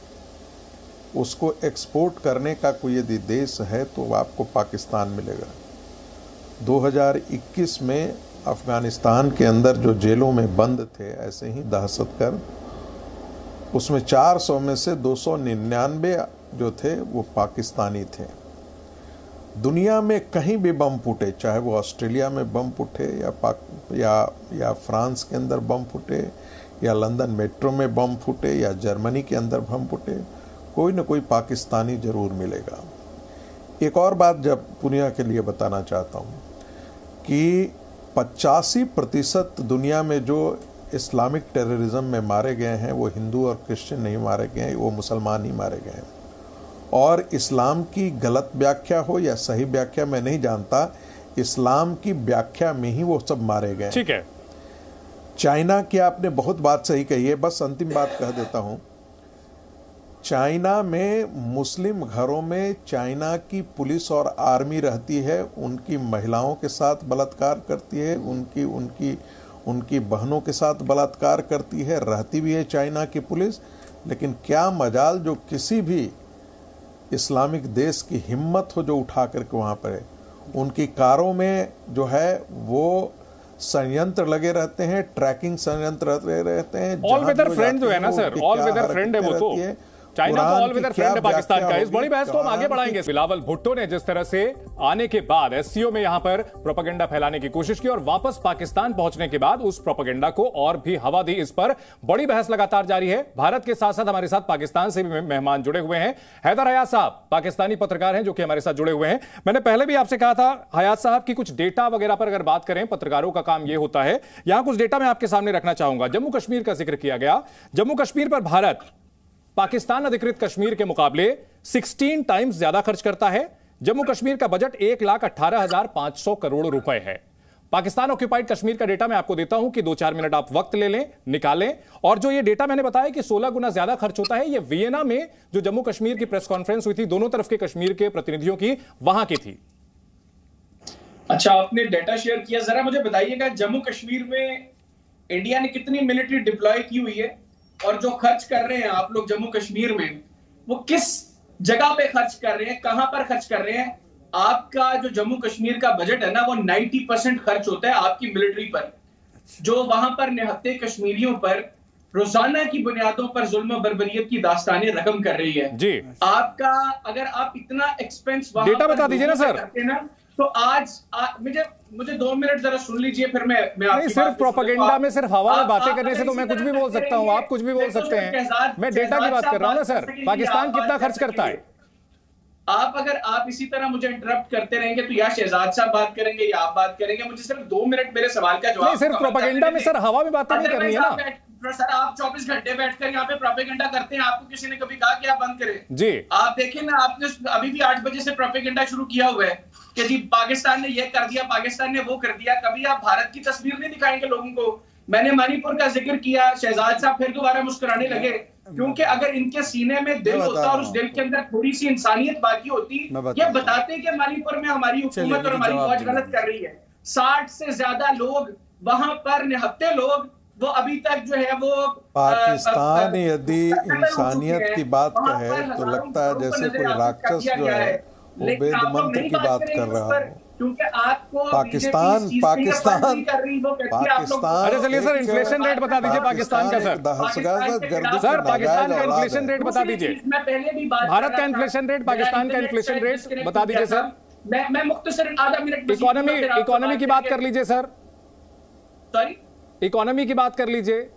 उसको एक्सपोर्ट करने का कोई यदि देश है तो आपको पाकिस्तान मिलेगा। 2021 में अफ़गानिस्तान के अंदर जो जेलों में बंद थे ऐसे ही दहशतगर्द, उसमें 400 में से 299 जो थे वो पाकिस्तानी थे। दुनिया में कहीं भी बम फूटे, चाहे वो ऑस्ट्रेलिया में बम फूटे या फ्रांस के अंदर बम फूटे या लंदन मेट्रो में बम फूटे या जर्मनी के अंदर बम फूटे, कोई न कोई पाकिस्तानी जरूर मिलेगा। एक और बात जब दुनिया के लिए बताना चाहता हूँ कि 85% दुनिया में जो इस्लामिक टेररिज्म में मारे गए हैं वो हिंदू और क्रिश्चियन नहीं मारे गए हैं, वो मुसलमान ही मारे गए हैं। और इस्लाम की गलत व्याख्या हो या सही व्याख्या मैं नहीं जानता, इस्लाम की व्याख्या में ही वो सब मारे गए। ठीक है। चाइना की आपने बहुत बात सही कही है, बस अंतिम बात कह देता हूं। चाइना में मुस्लिम घरों में चाइना की पुलिस और आर्मी रहती है, उनकी महिलाओं के साथ बलात्कार करती है, उनकी बहनों के साथ बलात्कार करती है, रहती भी है चाइना की पुलिस। लेकिन क्या मजाल जो किसी भी इस्लामिक देश की हिम्मत हो जो उठा करके वहाँ पर है, उनकी कारों में जो है वो संयंत्र लगे रहते हैं, ट्रैकिंग संयंत्र रहते हैं। ऑल वेदर फ्रेंड जो है ना सर, ऑल वेदर फ्रेंड है वो तो चाइना का ऑल वेदर फ्रेंड है पाकिस्तान का। इस बड़ी बहस को हम आगे बढ़ाएंगे। बिलावल भुट्टो ने जिस तरह से आने के बाद एससीओ में यहां पर प्रोपेगेंडा फैलाने की कोशिश की और वापस पाकिस्तान पहुंचने के बाद उस प्रोपेगेंडा को और भी हवा दी, इस पर बड़ी बहस लगातार जारी है। भारत के साथ साथ हमारे साथ पाकिस्तान से भी मेहमान जुड़े हुए हैं। हैदर हयात साहब पाकिस्तानी पत्रकार हैं जो कि हमारे साथ जुड़े हुए हैं। मैंने पहले भी आपसे कहा था हयात साहब की कुछ डेटा वगैरह पर अगर बात करें, पत्रकारों का काम यह होता है। यहां कुछ डेटा मैं आपके सामने रखना चाहूंगा। जम्मू कश्मीर का जिक्र किया गया। जम्मू कश्मीर पर भारत पाकिस्तान अधिकृत कश्मीर के मुकाबले 16 टाइम्स ज्यादा खर्च करता है। जम्मू कश्मीर का बजट 1,18,500 करोड़ रुपए है। पाकिस्तान ऑक्यूपाइड कश्मीर का डेटा मैं आपको देता हूं कि 2-4 मिनट आप वक्त ले लें, निकालें। और जो ये डेटा मैंने बताया कि 16 गुना ज्यादा खर्च होता है, ये वियना में जो जम्मू कश्मीर की प्रेस कॉन्फ्रेंस हुई थी, दोनों तरफ के कश्मीर के प्रतिनिधियों की, वहां की थी। अच्छा, आपने डेटा शेयर किया, जरा मुझे बताइएगा जम्मू कश्मीर में इंडिया ने कितनी मिलिट्री डिप्लॉय की हुई है और जो खर्च कर रहे हैं आप लोग जम्मू कश्मीर में, वो किस जगह पे खर्च कर रहे हैं, कहां पर खर्च कर रहे हैं? आपका जो जम्मू कश्मीर का बजट है ना, वो 90% खर्च होता है आपकी मिलिट्री पर, जो वहां पर निहत्थे कश्मीरियों पर रोजाना की बुनियादों पर जुल्म बर्बरियत की दास्तानें रकम कर रही है जी। आपका अगर आप इतना एक्सपेंस डेटा बता दीजिए ना सर, तो आज मुझे 2 मिनट जरा सुन लीजिए, फिर मैं नहीं, सिर्फ प्रोपेगेंडा में सिर्फ हवा में बातें करने से तो मैं कुछ भी बोल सकता हूं, आप कुछ भी बोल सकते हैं। मैं डेटा की बात कर रहा हूं ना सर। पाकिस्तान कितना खर्च करता है? अगर आप इसी तरह मुझे इंटरप्ट करते रहेंगे तो या शहजाद साहब बात करेंगे या आप बात करेंगे। मुझे सिर्फ 2 मिनट मेरे सवाल का जवाब। नहीं, सिर्फ प्रोपेगेंडा में सर हवा में बातें नहीं करनी है ना सर। आप 24 घंटे बैठकर यहाँ पे प्रोपेगेंडा करते हैं, आपको किसी ने कभी कहा कि आप बंद करें जी? आप देखें ना, आपने अभी भी 8 बजे से प्रोपेगेंडा शुरू किया हुआ है कि जी पाकिस्तान ने ये कर दिया, पाकिस्तान ने वो कर दिया। कभी आप भारत की तस्वीर नहीं दिखाएंगे लोगों को। मैंने मणिपुर का जिक्र किया, शहजाद साहब फिर दोबारा मुस्कुराने लगे, क्योंकि अगर इनके सीने में दिल होता और उस दिल के अंदर थोड़ी सी इंसानियत बाकी होती, ये बताते कि मणिपुर में हमारी हुकूमत और हमारी फौज गलत कर रही है। 60 से ज्यादा लोग वहां पर निहत्थे लोग, वो अभी तक जो है वो पाकिस्तान यदि इंसानियत की बात कहे तो लगता है जैसे कोई राक्षस जो है वो वेद मंत्र की बात कर रहा हो। क्योंकि आपको पाकिस्तान अरे चलिए सर, इन्फ्लेशन रेट बता दीजिए पाकिस्तान का सर। सर पाकिस्तान का इन्फ्लेशन रेट बता दीजिए। मैं पहले भी बात, भारत का इन्फ्लेशन रेट, पाकिस्तान का इन्फ्लेशन रेट बता दीजिए सर। मैं मुख्तसर आधा मिनट इकोनॉमी की बात कर लीजिए सर। सॉरी, इकोनॉमी की बात कर लीजिए,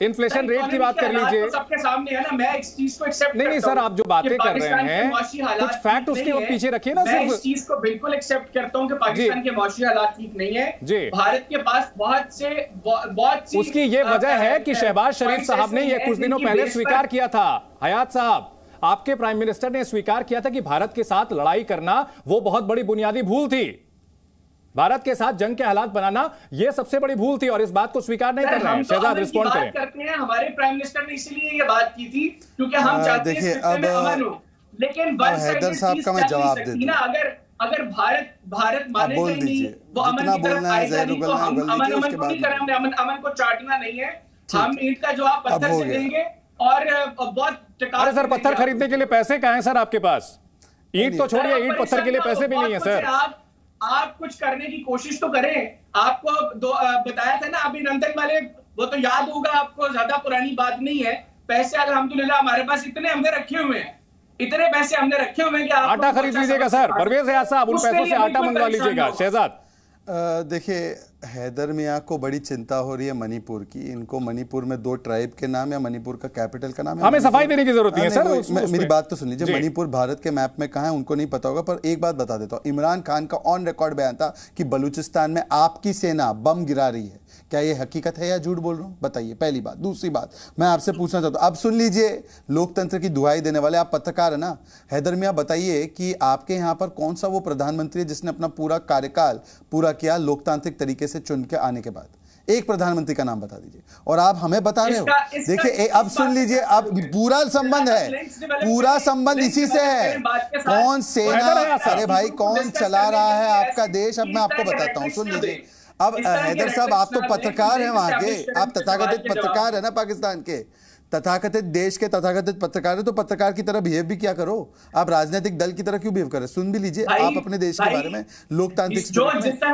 इन्फ्लेशन रेट की बात कर लीजिए। सबके सामने है ना, मैं इस चीज को एक्सेप्ट नहीं सर, आप जो बातें कर रहे हैं कुछ फैक्ट उसके पीछे रखिए ना। मैं इस चीज को बिल्कुल एक्सेप्ट करता हूं कि पाकिस्तान के मौसमी हालात ठीक नहीं है जी। भारत के पास बहुत सी उसकी ये वजह है कि शहबाज शरीफ साहब ने ये कुछ दिनों पहले स्वीकार किया था। हयात साहब, आपके प्राइम मिनिस्टर ने स्वीकार किया था कि भारत के साथ लड़ाई करना वो बहुत बड़ी बुनियादी भूल थी। भारत के साथ जंग के हालात बनाना यह सबसे बड़ी भूल थी और इस बात को स्वीकार नहीं कर रहे हैं। शहजाद रिस्पॉन्ड करें। करते हैं, हमारे प्राइम मिनिस्टर ने इसीलिए ये बात की थी क्योंकि हम चाहते हैं सिस्टम में अमन हो। लेकिन हैदर साहब का मैं जवाब देता हूं। अगर भारत मानेगा ही नहीं, वो अमन की तरफ आएगा नहीं, तो हम अमन को नहीं करेंगे। अमन को चाटना नहीं है, हम ईंट का जवाब पत्थर से देंगे। और बहुत अरे सर, पत्थर खरीदने के लिए पैसे कहां हैं सर आपके पास? ईंट तो छोड़िए, ईंट पत्थर के लिए पैसे भी नहीं है सर। आप कुछ करने की कोशिश तो करें। आपको बताया था ना अभिनंदन वाले, वो तो याद होगा आपको, ज्यादा पुरानी बात नहीं है। पैसे अल्हम्दुलिल्लाह हमारे पास इतने हमने रखे हुए हैं, इतने पैसे हमने रखे हुए हैं कि आटा खरीद लीजिएगा सर। परवेज हयात साहब, उन पैसों से आटा मंगवा लीजिएगा। शहजाद, देखिए, हैदर मियाँ को बड़ी चिंता हो रही है मणिपुर की। इनको मणिपुर में 2 ट्राइब के नाम या मणिपुर का कैपिटल का नाम है। हमें सफाई देने की जरूरत नहीं है सर। मेरी बात तो सुन लीजिए। मणिपुर भारत के मैप में कहाँ है उनको नहीं पता होगा, पर एक बात बता देता हूँ। इमरान खान का ऑन रिकॉर्ड बयान था कि बलूचिस्तान में आपकी सेना बम गिरा रही है। क्या ये हकीकत है या झूठ बोल रहा हूँ? बताइए, पहली बात। दूसरी बात मैं आपसे पूछना चाहता हूँ, अब सुन लीजिए, लोकतंत्र की दुहाई देने वाले आप पत्रकार है ना। हैदर मियाँ, बताइए कि आपके यहाँ पर कौन सा वो प्रधानमंत्री है जिसने अपना पूरा कार्यकाल पूरा किया लोकतांत्रिक तरीके से चुन के आने के बाद? एक प्रधानमंत्री का नाम बता दीजिए। और आप हमें बता रहे हो। देखिए, अब सुन लीजिए, अब पूरा संबंध है, पूरा संबंध इसी से है। कौन सेना, अरे भाई, कौन चला रहा है आपका देश? अब मैं आपको बताता हूँ, सुन लीजिए। अब हैदर साहब, आप तो पत्रकार हैं वहां के, आप तथाकथित पत्रकार है ना पाकिस्तान के, तथाकथित देश के तथाकथित पत्रकार है, तो पत्रकार की तरह बिहेव भी क्या करो। आप राजनीतिक दल की तरह क्यों बिहेव करें? सुन भी लीजिए आप अपने देश के बारे में, लोकतांत्रिक।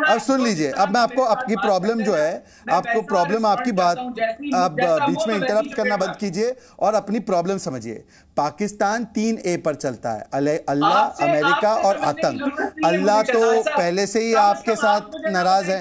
अब सुन लीजिए, अब मैं आपको आपकी प्रॉब्लम जो है, आपको प्रॉब्लम, आपकी बात आप बीच में इंटरप्ट करना बंद कीजिए और अपनी प्रॉब्लम समझिए। पाकिस्तान 3A पर चलता है, अल्लाह, अमेरिका और आतंक। अल्लाह तो पहले से ही आपके साथ नाराज है,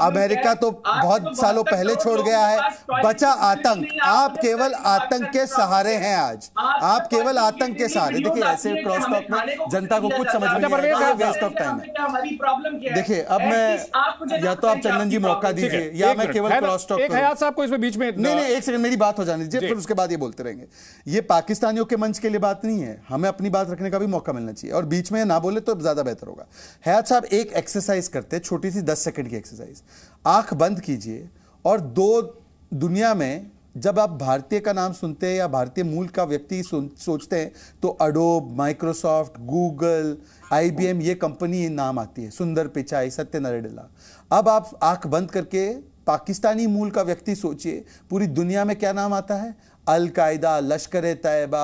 अमेरिका तो बहुत सालों पहले छोड़ गया है, बचा आतंक। आप केवल आतंक के सहारे हैं आज, आप केवल आतंक के सहारे। देखिए, ऐसे क्रॉस टॉक में जनता को कुछ समझ में नहीं आता, वेस्ट ऑफ टाइम है। देखिए, अब मैं, या तो आप चंदन जी मौका दीजिए या मैं केवल क्रॉस टॉक। एक हयात साहब को इसमें बीच में, नहीं, एक सेकंड, मेरी बात हो जाने दीजिए, फिर उसके बाद ये बोलते रहेंगे। ये पाकिस्तानियों के मंच के लिए बात नहीं है, हमें अपनी बात रखने का भी मौका मिलना चाहिए और बीच में ना बोले तो ज्यादा बेहतर होगा। हयात साहब, एक एक्सरसाइज करते हैं, छोटी सी 10 सेकंड की एक्सरसाइज। आंख बंद कीजिए और दुनिया में जब आप भारतीय का नाम सुनते हैं या भारतीय मूल का व्यक्ति सोचते हैं तो अडोब, माइक्रोसॉफ्ट, गूगल, IBM, ये कंपनी नाम आती है, सुंदर पिचाई, सत्य नरेला। अब आप आंख बंद करके पाकिस्तानी मूल का व्यक्ति सोचिए, पूरी दुनिया में क्या नाम आता है? अल-कायदा, लश्कर-ए-तैयबा,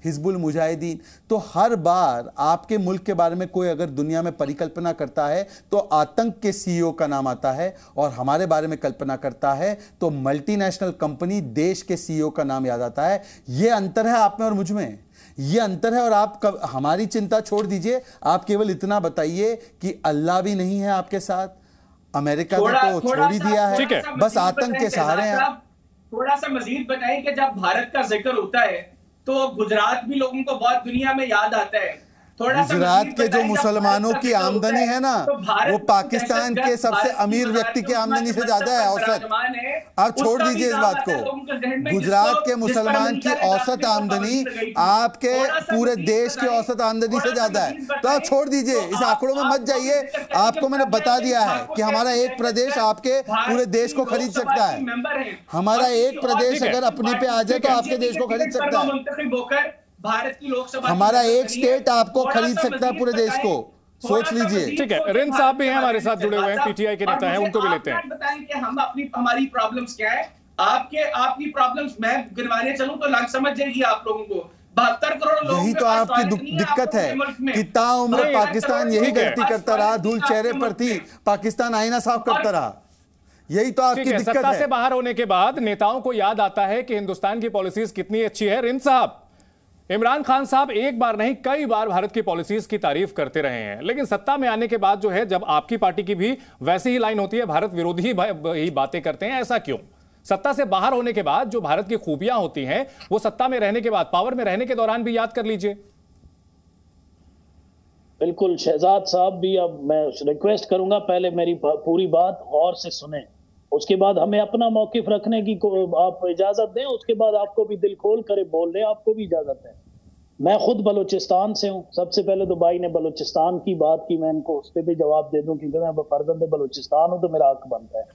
हिजबुल मुजाहिदीन। तो हर बार आपके मुल्क के बारे में कोई अगर दुनिया में परिकल्पना करता है तो आतंक के CEO का नाम आता है, और हमारे बारे में कल्पना करता है तो मल्टीनेशनल कंपनी, देश के CEO का नाम याद आता है। यह अंतर है आप में और मुझ में, ये अंतर है। और आप हमारी चिंता छोड़ दीजिए, आप केवल इतना बताइए कि अल्लाह भी नहीं है आपके साथ, अमेरिका ने तो छोड़ ही दिया है, बस आतंक के सहारे हैं। थोड़ा सा मजीद बताएं कि जब भारत का जिक्र होता है तो गुजरात भी लोगों को बहुत दुनिया में याद आता है। गुजरात के जो मुसलमानों की आमदनी है ना, वो पाकिस्तान के सबसे अमीर व्यक्ति की आमदनी से ज्यादा है औसत। आप छोड़ दीजिए इस बात को, गुजरात के मुसलमान की औसत आमदनी आपके पूरे देश की औसत आमदनी से ज्यादा है। तो आप छोड़ दीजिए, इस आंकड़ों में मत जाइए। आपको मैंने बता दिया है कि हमारा एक प्रदेश आपके पूरे देश को खरीद सकता है। हमारा एक प्रदेश अगर अपने पे आ जाए तो आपके देश को खरीद सकता है। भारत की लोकसभा, हमारा एक स्टेट आपको खरीद सकता है पूरे देश को, सोच लीजिए। ठीक है, रिंद साहब भी हैं हमारे साथ जुड़े हुए हैं, PTI के नेता हैं, उनको भी लेते हैं। बताएं कि हमारी प्रॉब्लम्स क्या है। आपकी प्रॉब्लम्स मैं गिनवाने चलूं तो लग समझ जाएगी आप लोगों को। 72 करोड़ लोग, यही तो आपकी दिक्कत है कि ताउम्र पाकिस्तान यही गलती करता रहा, धूल चेहरे पर थी, पाकिस्तान आईना साफ करता रहा। यही तो आपकी दिक्कत है। सत्ता से बाहर होने के बाद नेताओं को याद आता है कि हिंदुस्तान की पॉलिसीज कितनी अच्छी है। रिंद साहब, इमरान खान साहब एक बार नहीं कई बार भारत की पॉलिसीज की तारीफ करते रहे हैं, लेकिन सत्ता में आने के बाद जो है, जब आपकी पार्टी की भी वैसी ही लाइन होती है, भारत विरोधी ही बातें करते हैं, ऐसा क्यों? सत्ता से बाहर होने के बाद जो भारत की खूबियां होती हैं, वो सत्ता में रहने के बाद, पावर में रहने के दौरान भी याद कर लीजिए। बिल्कुल शहजाद साहब भी, अब मैं रिक्वेस्ट करूंगा पहले मेरी पूरी बात गौर से सुने, उसके बाद हमें अपना मौकिफ रखने की आप इजाजत दें, उसके बाद आपको भी दिल खोल कर बोल रहे, आपको भी इजाजत है। मैं खुद बलूचिस्तान से हूं। सबसे पहले तो भाई ने बलूचिस्तान की बात की, मैं इनको उस पर भी जवाब दे दूं, क्योंकि मैं फर्जंद बलूचिस्तान हूं तो मेरा हक बनता है।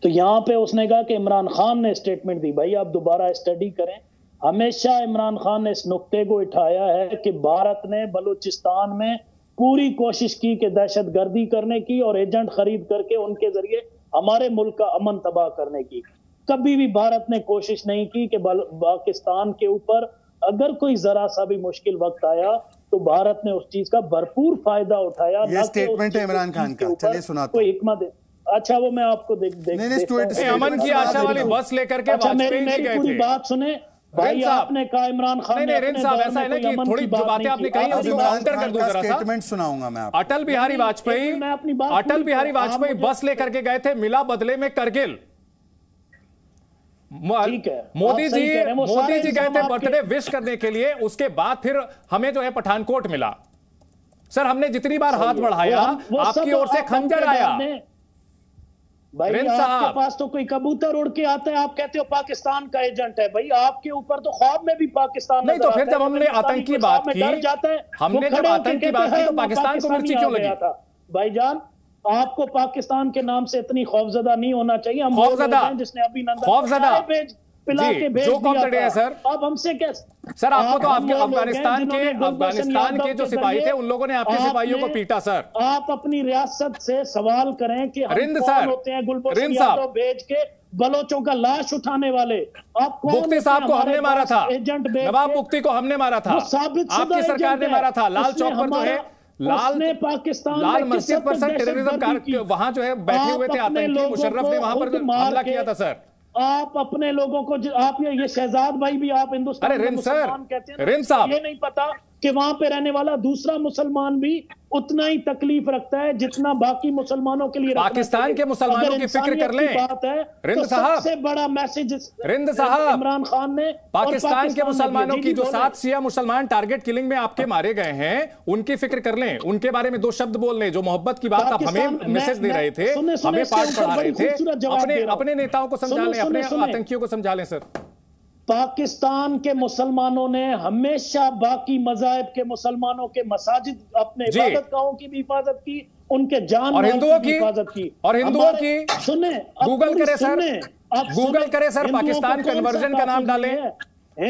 तो यहाँ पे उसने कहा कि इमरान खान ने स्टेटमेंट दी। भाई आप दोबारा स्टडी करें, हमेशा इमरान खान ने इस नुक्ते को उठाया है कि भारत ने बलूचिस्तान में पूरी कोशिश की कि दहशतगर्दी करने की और एजेंट खरीद करके उनके जरिए हमारे मुल्क का अमन तबाह करने की। कभी भी भारत ने कोशिश नहीं की कि पाकिस्तान के ऊपर अगर कोई जरा सा भी मुश्किल वक्त आया तो भारत ने उस चीज का भरपूर फायदा उठाया। ये स्टेटमेंट है इमरान खान का, चलिए सुनाता कोई हिकमत है। अच्छा वो मैं आपको अमन की आशा वाली बस लेकर के मेरी पूरी बात सुने भाई। आपने कहा इमरान खान ने, रिंद साहब ऐसा है ना कि थोड़ी जो बातें आपने कही उसको काउंटर कर दूं जरा सा। स्टेटमेंट सुनाऊंगा मैं आपको। अटल बिहारी वाजपेयी बस लेकर के गए थे, मिला बदले में करगिल। मोदी जी गए थे बर्थडे विश करने के लिए, उसके बाद फिर हमें जो है पठानकोट मिला। सर हमने जितनी बार हाथ बढ़ाया आपकी ओर से खंजर आया। भाई आपके पास तो कोई कबूतर उड़ के आता है, आप कहते हो पाकिस्तान का एजेंट है। भाई आपके ऊपर तो ख्वाब में भी पाकिस्तान नहीं, तो फिर जब हमने आतंकी बात की, हमने जब आतंकी बात की तो पाकिस्तान को मिर्ची क्यों लगी? भाईजान आपको पाकिस्तान के नाम से इतनी खौफजदा नहीं होना चाहिए। हम खौफजदा जिसने अभिनंदन पिला के भेज दिया सर। अब हमसे क्या सर, आपको तो आपके अफगानिस्तान के जो सिपाही थे उन लोगों ने आपके सिपाहियों को पीटा। सर आप अपनी रियासत से सवाल करें कि रिंद सर होते हैं गुलबशन यादव भेज के बलोचों का लाश उठाने वाले। आप मुफ्ती साहब को हमने मारा था, नवाब मुफ्ती को हमने मारा था, आपकी सरकार ने मारा था। लाल चौक पर जो है लाल मस्जिद पर सर टेररिज्म वहां जो है बैठे हुए थे आतंकी, मुशर्रफ ने वहां पर हमला किया था। सर आप अपने लोगों को, आप ये शहजाद भाई भी आप हिंदुस्तान के मुसलमान कहते हैं, रिंद साहब ये नहीं पता कि वहां पे रहने वाला दूसरा मुसलमान भी उतना ही तकलीफ रखता है जितना बाकी मुसलमानों के लिए। पाकिस्तान के मुसलमानों की फिक्र कर लें। बात है रिंद साहब, सबसे बड़ा मैसेज रिंद साहब इमरान खान ने पाकिस्तान के मुसलमानों की जो 7 शिया मुसलमान टारगेट किलिंग में आपके मारे गए हैं उनकी फिक्र कर लें, उनके बारे में 2 शब्द बोल लें। जो मोहब्बत की बात आप हमें मैसेज दे रहे थे, हमें पाठ पढ़ा रहे थे, अपने नेताओं को समझा लें, अपने आतंकियों को समझा लें। सर पाकिस्तान के मुसलमानों ने हमेशा बाकी मज़ाहिब के मुसलमानों के मसाजिद, अपने इबादतगाहों की भी हिफाजत की, उनके जान और हिंदुओं की हिफाजत की, और हिंदुओं की सुने, गूगल करे सर, पाकिस्तान कन्वर्जन का नाम डालें,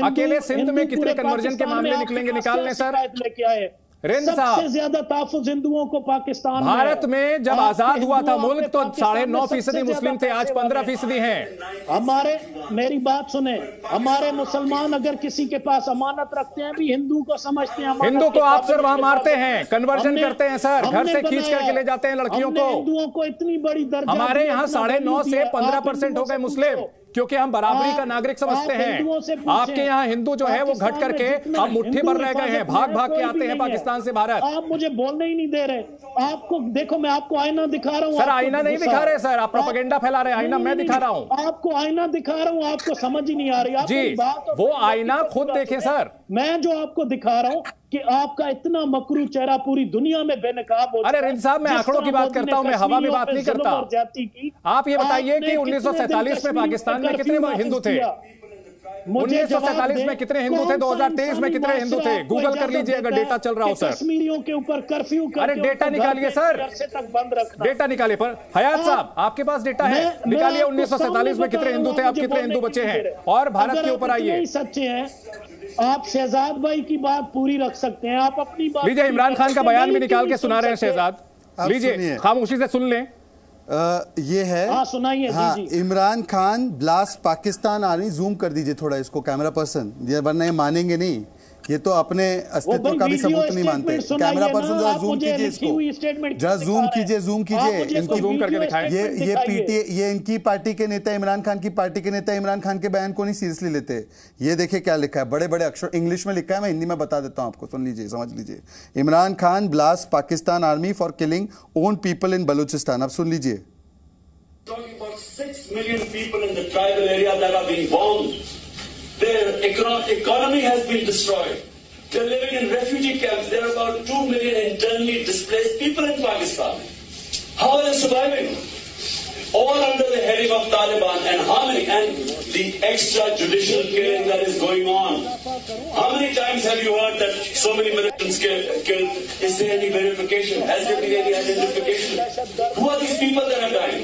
अकेले सिंध में कितने कन्वर्जन के मामले निकलेंगे, निकाल लें सर। लेके आए रिंद साहब, सबसे ज्यादा तहफ़्फ़ुज़ हिंदुओं को पाकिस्तान भारत में जब आजाद हुआ था मुल्क तो 9.5% मुस्लिम थे, आज 15% हैं। हमारे, मेरी बात सुने, हमारे मुसलमान अगर किसी के पास अमानत रखते हैं भी हिंदू को समझते हैं। हिंदू को आप सर वहां मारते हैं, कन्वर्जन करते हैं सर, घर से खींच करके ले जाते हैं लड़कियों को। हिंदुओं को इतनी बड़ी दर्जा, हमारे यहाँ 9.5 से 15% हो गए मुस्लिम, क्योंकि हम बराबरी का नागरिक समझते हैं। आपके यहाँ हिंदू जो है वो घट करके अब मुट्ठी भर रह गए हैं, भाग भाग के आते हैं पाकिस्तान से भारत। आप मुझे बोलने ही नहीं दे रहे। आपको देखो, मैं आपको आईना दिखा रहा हूँ। सर आईना नहीं दिखा रहे सर, आप प्रोपेगेंडा फैला रहे हैं। आईना मैं दिखा रहा हूँ, आपको आईना दिखा रहा हूँ, आपको समझ ही नहीं आ रही जी। वो आईना खुद देखें सर, मैं जो आपको दिखा रहा हूँ कि आपका इतना मकरू चेहरा पूरी दुनिया में बेनकाब हो। अरे रिंद साहब, मैं आंकड़ों की बात करता हूं, मैं हवा में बात नहीं करता। आप ये बताइए कि 1947 में पाकिस्तान में कितने हिंदू थे? 1947 में कितने हिंदू थे? 2023 में कितने हिंदू थे? गूगल कर लीजिए अगर डेटा चल रहा हो सर। कश्मीरियों के ऊपर कर्फ्यू, अरे डेटा निकालिए सर, डेटा निकालिए। पर हयात साहब आपके पास डेटा है, निकालिए 1947 में कितने हिंदू थे, अब कितने हिंदू बचे हैं। और भारत के ऊपर आइए। सच्चे हैं आप, शहजाद भाई की बात पूरी रख सकते हैं, आप अपनी बात लीजिए। इमरान खान का बयान भी निकाल के सुना रहे हैं शहजाद, लीजिए खामोशी से सुन लें। ये है, हाँ सुनाइए। हाँ, Imran Khan blast Pakistan army, zoom कर दीजिए थोड़ा इसको कैमरा पर्सन, वरना ये मानेंगे नहीं। ये तो अपने अस्तित्व का भी सबूत नहीं मानते। कैमरा पर्सन जरा जूम कीजिए इसको, जरा जूम कीजिए इनको जूम करके दिखाएं। ये पीटीए, ये इनकी पार्टी के नेता, इमरान खान की पार्टी के नेता इमरान खान के बयान को नहीं सीरियसली लेते। ये देखिए क्या लिखा है, बड़े बड़े अक्षर इंग्लिश में लिखा है, मैं हिंदी में बता देता हूं आपको, सुन लीजिए, समझ लीजिए। Imran Khan blast Pakistan army for killing own people in Balochistan. अब सुन लीजिए। 6 million people in the tribal area that are being bombed. Their economy has been destroyed. They're living in refugee camps. There are about 2 million internally displaced people in Pakistan. How are they surviving? All under the heading of Taliban. And the extrajudicial killing that is going on. How many times have you heard that so many militants killed? Is there any verification? Has there been any identification? Who are these people that are dying?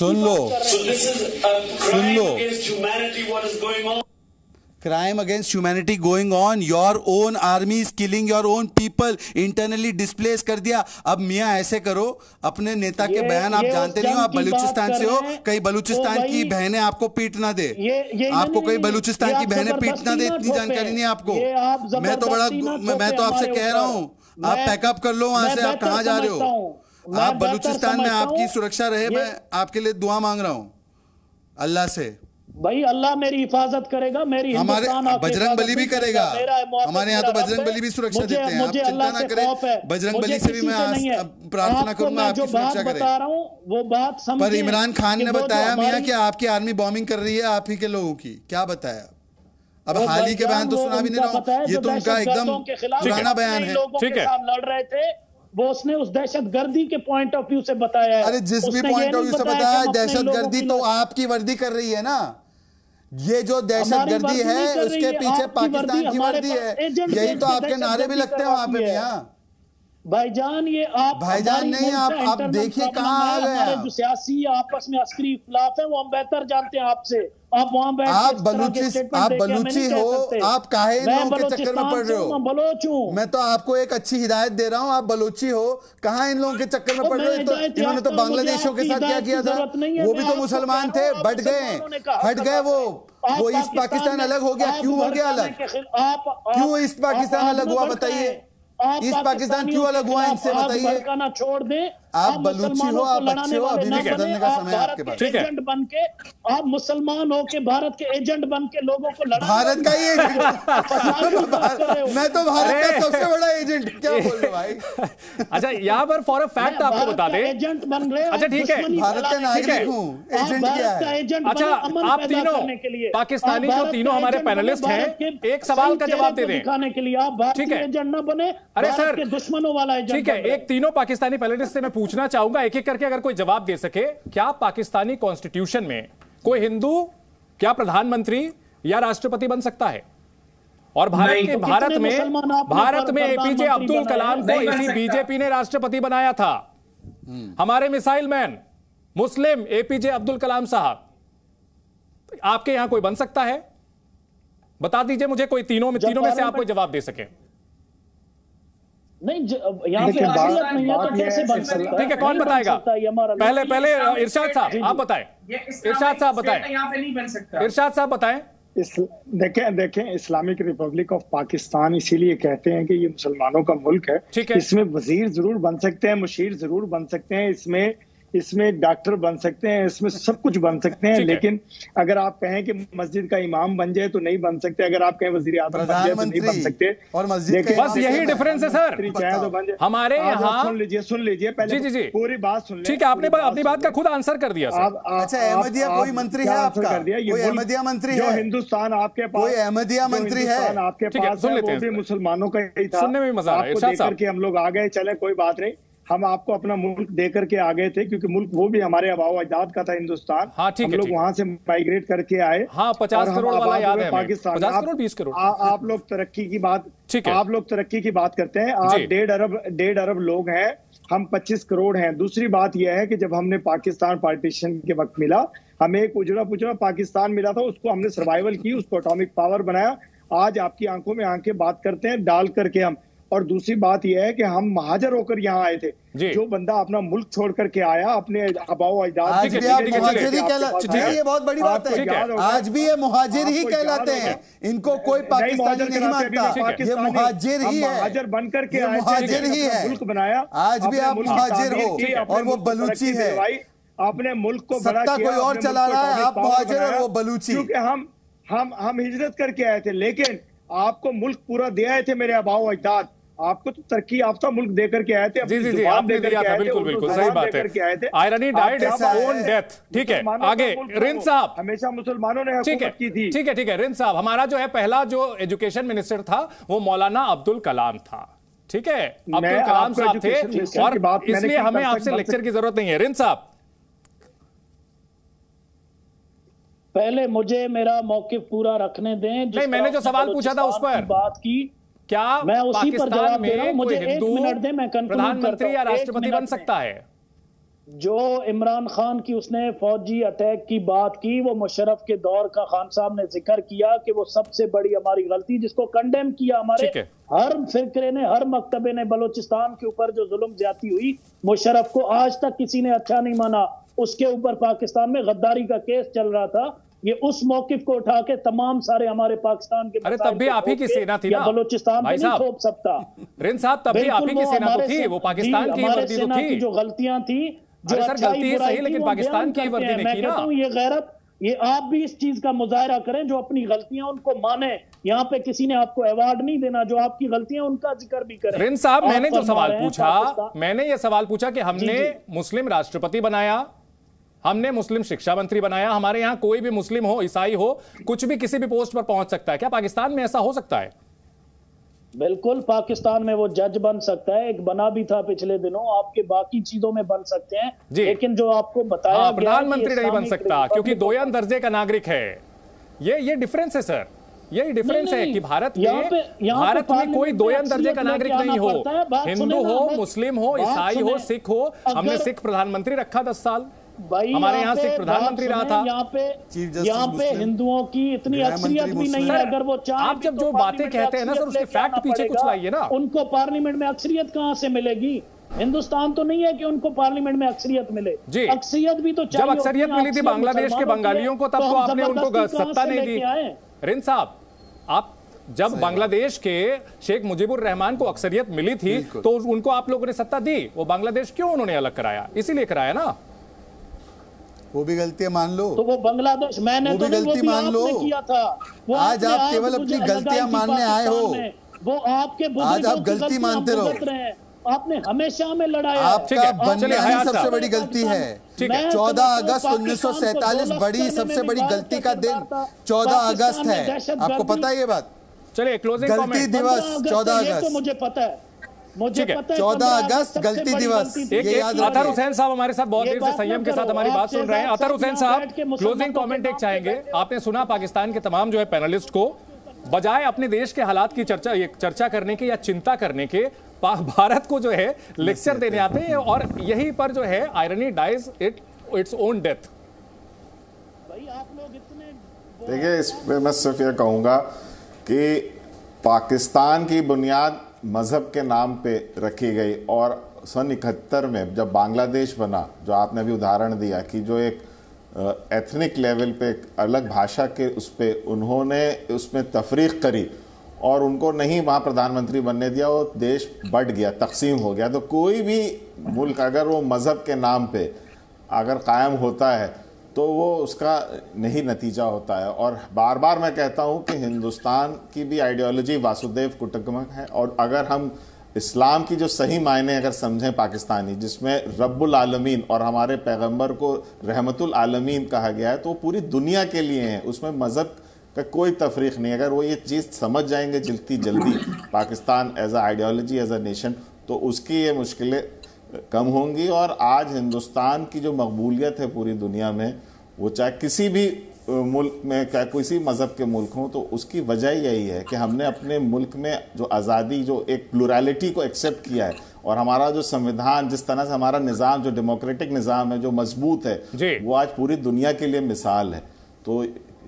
Soon low. So this is a crime against humanity. What is going on? Crime against humanity going on. Your own army is killing your own people. Internally displaced कर दिया। अब मियाँ ऐसे करो, अपने नेता के बयान आप जानते नहीं हो, आप बलूचिस्तान से हो, कहीं बलूचिस्तान की बहनें आपको पीट ना दे, आपको कहीं बलूचिस्तान की बहनें पीट ना दे, इतनी जानकारी नहीं है आपको। मैं तो आपसे कह रहा हूँ, आप पैकअप कर लो वहां से। आप कहाँ जा रहे हो? आप बलूचिस्तान में आपकी सुरक्षा रहे, मैं आपके लिए दुआ मांग रहा हूँ अल्लाह से। भाई अल्लाह मेरी हिफाजत करेगा, मेरी हमारे बजरंग बली भी करेगा, हमारे यहाँ तो बजरंग बली भी सुरक्षा देते हैं, आप चिंता ना करें, बजरंग बली से भी मैं प्रार्थना करूंगा आपकी सुरक्षा करें। वो बात समझिए। पर इमरान खान ने बताया मियाँ कि आपकी आर्मी बॉम्बिंग कर रही है आप ही के लोगों की, क्या बताया? अब हाल ही के बयान तो सुना भी नहीं रहा हूँ, ये तो उनका एकदम पुराना बयान है। ठीक है, लड़ रहे थे वो, उसने उस दहशतगर्दी के पॉइंट ऑफ व्यू से बताया है। अरे जिस भी पॉइंट ऑफ व्यू से बताया, दहशतगर्दी तो आपकी वर्दी कर रही है ना। ये जो दहशतगर्दी है उसके पीछे पाकिस्तान की वर्दी है, यही तो आपके नारे भी लगते हैं वहां पे भैया। भाईजान ये आप भाईजान नहीं, आप देखिए कहाँ आ गए। हमारे जो सियासी आपस में अस्करी इख्तिलाफ है वो हम बेहतर जानते हैं आपसे। आप वहां बैठ आप बलूची हो, आप काहे इन लोगों के चक्कर में पड़ रहे हो? बलोच हूं मैं तो आपको एक अच्छी हिदायत दे रहा हूं, आप बलूची हो, कहाँ इन लोगों के चक्कर में पड़ रहे हो? तो इन्होंने तो बांग्लादेशियों के साथ क्या किया था, वो भी तो मुसलमान थे, बढ़ गए, हट गए, वो ईस्ट पाकिस्तान अलग हो गया। क्यों हो गया अलग? क्यों ईस्ट पाकिस्तान अलग हुआ बताइए? ईस्ट पाकिस्तान क्यों अलग हुआ इनसे बताइए? छोड़ दें, आप बलूची हो, आप अच्छे हो, अभी भी बदलने का समय है आपके पास। ठीक है, एजेंट बन के आप मुसलमान हो के भारत के एजेंट बन के लोगों को लड़ा। भारत का ही एजेंट? मैं तो भारत का सबसे बड़ा एजेंट, क्या बोल रहे भाई? अच्छा, यहाँ पर फॉर अ फैक्ट आपको बता दें, एजेंट बन रहे। अच्छा ठीक है, भारत का नागरिक हूँ, एजेंट क्या है? अच्छा, आप तीनों पाकिस्तानी जो तीनों हमारे पैनलिस्ट हैं, एक सवाल का जवाब दे दें दिखाने के लिए। आप भारत के एजेंट न बने, अरे सर दुश्मनों वाला एजेंट। ठीक है, एक तीनों पाकिस्तानी पैनलिस्ट से मैं पूछना चाहूंगा एक एक करके, अगर कोई जवाब दे सके, क्या पाकिस्तानी कॉन्स्टिट्यूशन में कोई हिंदू क्या प्रधानमंत्री या राष्ट्रपति बन सकता है? और भारत में एपीजे अब्दुल कलाम को इसी बीजेपी ने राष्ट्रपति बनाया था। हमारे मिसाइल मैन मुस्लिम एपीजे अब्दुल कलाम साहब, आपके यहां कोई बन सकता है? बता दीजिए मुझे, कोई तीनों में से आप कोई जवाब दे सके। नहीं, यहाँ पे नहीं है तो कैसे बन सकता है? ठीक है, कौन बताएगा? पहले इरशाद साहब आप बताएं। इरशाद साहब बताएं। यहाँ पे नहीं बन सकता। इरशाद साहब बताएं। देखें इस्लामिक रिपब्लिक ऑफ पाकिस्तान इसीलिए कहते हैं कि ये मुसलमानों का मुल्क है। इसमें वजीर जरूर बन सकते हैं, मुशीर जरूर बन सकते हैं, इसमें डॉक्टर बन सकते हैं, इसमें सब कुछ बन सकते हैं, लेकिन अगर आप कहें कि मस्जिद का इमाम बन जाए तो नहीं बन सकते, अगर आप कहें वजीर आज़म बन जाए तो नहीं बन सकते। और मस्जिद बस यही डिफरेंस है सर हमारे यहाँ। सुन लीजिए पहले जी पूरी बात सुन लीजिए। ठीक है, आपने अपनी बात का खुद आंसर कर दिया सर। अच्छा, अहमदिया कोई मंत्री है आपका? कोई अहमदिया मंत्री है? हिंदुस्तान आपके पास कोई अहमदिया मंत्री है आपके पास? वो भी मुसलमानों का ही था, सुनने में मजा आ रहा है। हम लोग आ गए, चले कोई बात नहीं, हम आपको अपना मुल्क दे करके आ गए थे, क्योंकि मुल्क वो भी हमारे आबाओ अजदाद का था हिंदुस्तान। हाँ, हम लोग वहां से माइग्रेट करके आए। हाँ, 50 करोड़ वाला याद है, पाकिस्तान 50 करोड़ 20 करोड़। आप लोग तरक्की की बात करते हैं। आप 1.5 अरब लोग हैं, हम 25 करोड़ हैं। दूसरी बात यह है कि जब हमने पाकिस्तान पार्टीशन के वक्त मिला, हमें एक उजड़ा पुजड़ा पाकिस्तान मिला था, उसको हमने सर्वाइवल की, उसको एटॉमिक पावर बनाया। आज आपकी आंखों में आंखें बात करते हैं डाल करके हम और दूसरी बात यह है कि हम महाजर होकर यहाँ आए थे। जो बंदा अपना मुल्क छोड़ करके आया अपने आबाओ अजदाद, आज भी आप मुहाजिर ही कहलाते हैं, ये बहुत बड़ी बात है। आज भी ये मुहाजिर ही कहलाते हैं, इनको कोई पाकिस्तानी नहीं मानता, ये मुहाजिर ही है, महाजर बनकर के आए, मुहाजिर ही है, मुल्क बनाया। आज भी आप मुहाजिर हो और वो बलूची है, अपने मुल्क को बड़ा किया, कोई और चला रहा है, आप मुहाजिर और वो बलूची। क्योंकि हम हिजरत करके आए थे, लेकिन आपको मुल्क पूरा दे आए थे मेरे आबाओ अजदाद, आपको तो तरक्की याफ्ता मुल्क देकर के आए थे। जी आपने दिया था, बिल्कुल बिल्कुल सही बात है। Irony died his own death. ठीक है, आगे रिंद साहब। हमेशा मुसलमानों ने हुकूमत की थी। ठीक है रिंद साहब, हमारा जो है पहला जो एजुकेशन मिनिस्टर था वो मौलाना अब्दुल कलाम था। ठीक है, अब्दुल कलाम साहब थे और इसलिए हमें आपसे लेक्चर की जरूरत नहीं है। रिंद साहब, पहले मुझे मेरा मौकिफ पूरा रखने दें। नहीं, मैंने जो सवाल पूछा था उस पर बात की, क्या मैं उसी पर जवाब दे रहा हूं। मुझे एक मिनट दें, मैं प्रधानमंत्री या राष्ट्रपति बन सकता है? जो इमरान खान की उसने फौजी अटैक की बात की, वो मुशर्रफ के दौर का खान साहब ने जिक्र किया कि वो सबसे बड़ी हमारी गलती, जिसको कंडेम किया हमारे हर फिक्रे ने, हर मकतबे ने। बलोचिस्तान के ऊपर जो जुल्म ज्यादती हुई, मुशर्रफ को आज तक किसी ने अच्छा नहीं माना। उसके ऊपर पाकिस्तान में गद्दारी का केस चल रहा था। ये उस मौकिफ को उठा के तमाम सारे हमारे पाकिस्तान के, अरे तब भी आप ही की सेना थी ना बलोचिस्तान पे नहीं थोप सकता। रिंद साहब, तब भी आप ही की सेना तो थी, वो पाकिस्तान की वर्दी तो थी। जो गलतियां थी, जो गलती है सही, लेकिन पाकिस्तान की वर्दी नहीं की ना। ये गैरत, ये आप भी इस चीज का मुजाहरा करें, जो अपनी गलतियां उनको माने। यहाँ पे किसी ने आपको अवार्ड नहीं देना, जो आपकी गलतियां उनका जिक्र भी करें। रिंद साहब, मैंने जो सवाल पूछा, मैंने ये सवाल पूछा कि हमने मुस्लिम राष्ट्रपति बनाया, हमने मुस्लिम शिक्षा मंत्री बनाया, हमारे यहां कोई भी मुस्लिम हो, ईसाई हो, कुछ भी किसी भी पोस्ट पर पहुंच सकता है। क्या पाकिस्तान में ऐसा हो सकता है? बिल्कुल, पाकिस्तान में वो जज बन सकता है, एक बना भी था पिछले दिनों। आपके बाकी चीजों में बन सकते हैं, लेकिन जो आपको बताया प्रधानमंत्री नहीं बन सकता क्योंकि दोयम दर्जे का नागरिक है। ये डिफरेंस है सर, यही डिफरेंस है कि भारत में कोई दोयम दर्जे का नागरिक नहीं हो, हिंदू हो, मुस्लिम हो, ईसाई हो, सिख हो। हमने सिख प्रधानमंत्री रखा 10 साल, हमारे यहाँ सिख प्रधानमंत्री रहा था। यहाँ पे हिंदुओं की इतनी अक्सरियत भी नहीं है। अगर वो चाहे, आप जब जो बातें कहते हैं ना सर, उसके फैक्ट पीछे कुछ लाइए ना। उनको पार्लियामेंट में अक्सरियत कहाँ से मिलेगी? हिंदुस्तान तो नहीं है कि उनको पार्लियामेंट में अक्सरियत मिले। अक्सरियत भी तो चाहिए। जब अक्सरियत मिली थी बांग्लादेश के बंगालियों को, तब तो आपने उनको सत्ता नहीं दी। रिंद साहब, आप जब बांग्लादेश के शेख मुजीबुर रहमान को अक्सरियत मिली थी तो उनको आप लोगों ने सत्ता दी। वो बांग्लादेश क्यों उन्होंने अलग कराया? इसीलिए कराया ना। वो भी गलतियां मान लो, तो वो बांग्लादेश मैंने वो भी गलती मान लो। किया था। आज आप केवल अपनी गलतियां मानने आए हो, वो आपके आज आप गलती मानते रहो। आपने हमेशा में लड़ाया। आपका बनना ही सबसे बड़ी गलती है। 14 अगस्त 1947 बड़ी सबसे बड़ी गलती का दिन 14 अगस्त है, आपको पता है ये बात? चलिए क्लोजिंग गलती दिवस 14 अगस्त, मुझे पता है, मुझे पता है 14 अगस्त गलती दिवस। अतहर हुसैन साहब हमारे साथ बहुत देर से संयम के साथ हमारी बात सुन रहे हैं। अतहर हुसैन साहब, क्लोजिंग कमेंट एक चाहेंगे। आपने सुना पाकिस्तान के तमाम जो है पैनलिस्ट को, बजाय अपने देश के हालात की चर्चा करने के या चिंता करने के, भारत को जो है लेक्चर देने आते हैं और यहीं पर जो है irony dies its own death. देखिए, इस पे मैं सिर्फ ये कहूंगा कि पाकिस्तान की बुनियाद मजहब के नाम पे रखी गई और सन 71 में जब बांग्लादेश बना, जो आपने अभी उदाहरण दिया कि जो एक एथनिक लेवल पे एक अलग भाषा के उस पे उन्होंने उसमें तफरीक करी और उनको नहीं वहाँ प्रधानमंत्री बनने दिया, वो देश बढ़ गया, तकसीम हो गया। तो कोई भी मुल्क अगर वो मज़हब के नाम पे अगर कायम होता है तो वो उसका नहीं नतीजा होता है। और बार बार मैं कहता हूँ कि हिंदुस्तान की भी आइडियोलॉजी वासुदेव कुटुंबकम है और अगर हम इस्लाम की जो सही मायने अगर समझें पाकिस्तानी, जिसमें रब्बुल आलमीन और हमारे पैगंबर को रहमतुल आलमीन कहा गया है, तो पूरी दुनिया के लिए है, उसमें मज़हब का कोई तफरीक नहीं। अगर वो ये चीज़ समझ जाएंगे जल्दी Pakistan as a ideology, as a nation, तो उसकी ये मुश्किलें कम होंगी। और आज हिंदुस्तान की जो मकबूलियत है पूरी दुनिया में, वो चाहे किसी भी मुल्क में, चाहे किसी मज़हब के मुल्क हों, तो उसकी वजह यही है कि हमने अपने मुल्क में जो आज़ादी, जो एक प्लुरलिटी को एक्सेप्ट किया है और हमारा जो संविधान, जिस तरह से हमारा निज़ाम, जो डेमोक्रेटिक निज़ाम है, जो मजबूत है, वो आज पूरी दुनिया के लिए मिसाल है। तो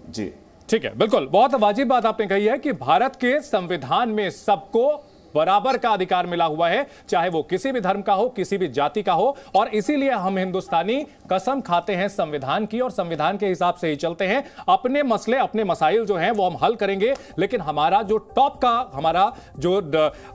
जी ठीक है, बिल्कुल, बहुत वाजिब बात आपने कही है कि भारत के संविधान में सबको बराबर का अधिकार मिला हुआ है, चाहे वो किसी भी धर्म का हो, किसी भी जाति का हो। और इसीलिए हम हिंदुस्तानी कसम खाते हैं संविधान की और संविधान के हिसाब से ही चलते हैं। अपने मसले, अपने मसाइल जो हैं वो हम हल करेंगे, लेकिन हमारा जो टॉप का, हमारा जो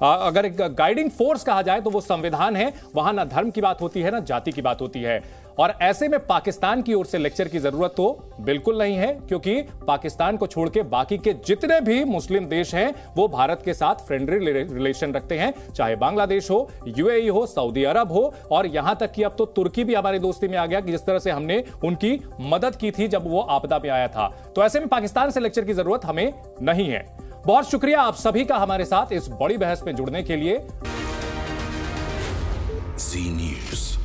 अगर गाइडिंग फोर्स कहा जाए तो वो संविधान है। वहां ना धर्म की बात होती है, ना जाति की बात होती है। और ऐसे में पाकिस्तान की ओर से लेक्चर की जरूरत तो बिल्कुल नहीं है, क्योंकि पाकिस्तान को छोड़ के बाकी के जितने भी मुस्लिम देश हैं वो भारत के साथ फ्रेंडली रिलेशन रखते हैं, चाहे बांग्लादेश हो, यूएई हो, सऊदी अरब हो, और यहां तक कि अब तो तुर्की भी हमारी दोस्ती में आ गया कि जिस तरह से हमने उनकी मदद की थी जब वो आपदा में आया था। तो ऐसे में पाकिस्तान से लेक्चर की जरूरत हमें नहीं है। बहुत शुक्रिया आप सभी का हमारे साथ इस बड़ी बहस में जुड़ने के लिए। जी न्यूज़।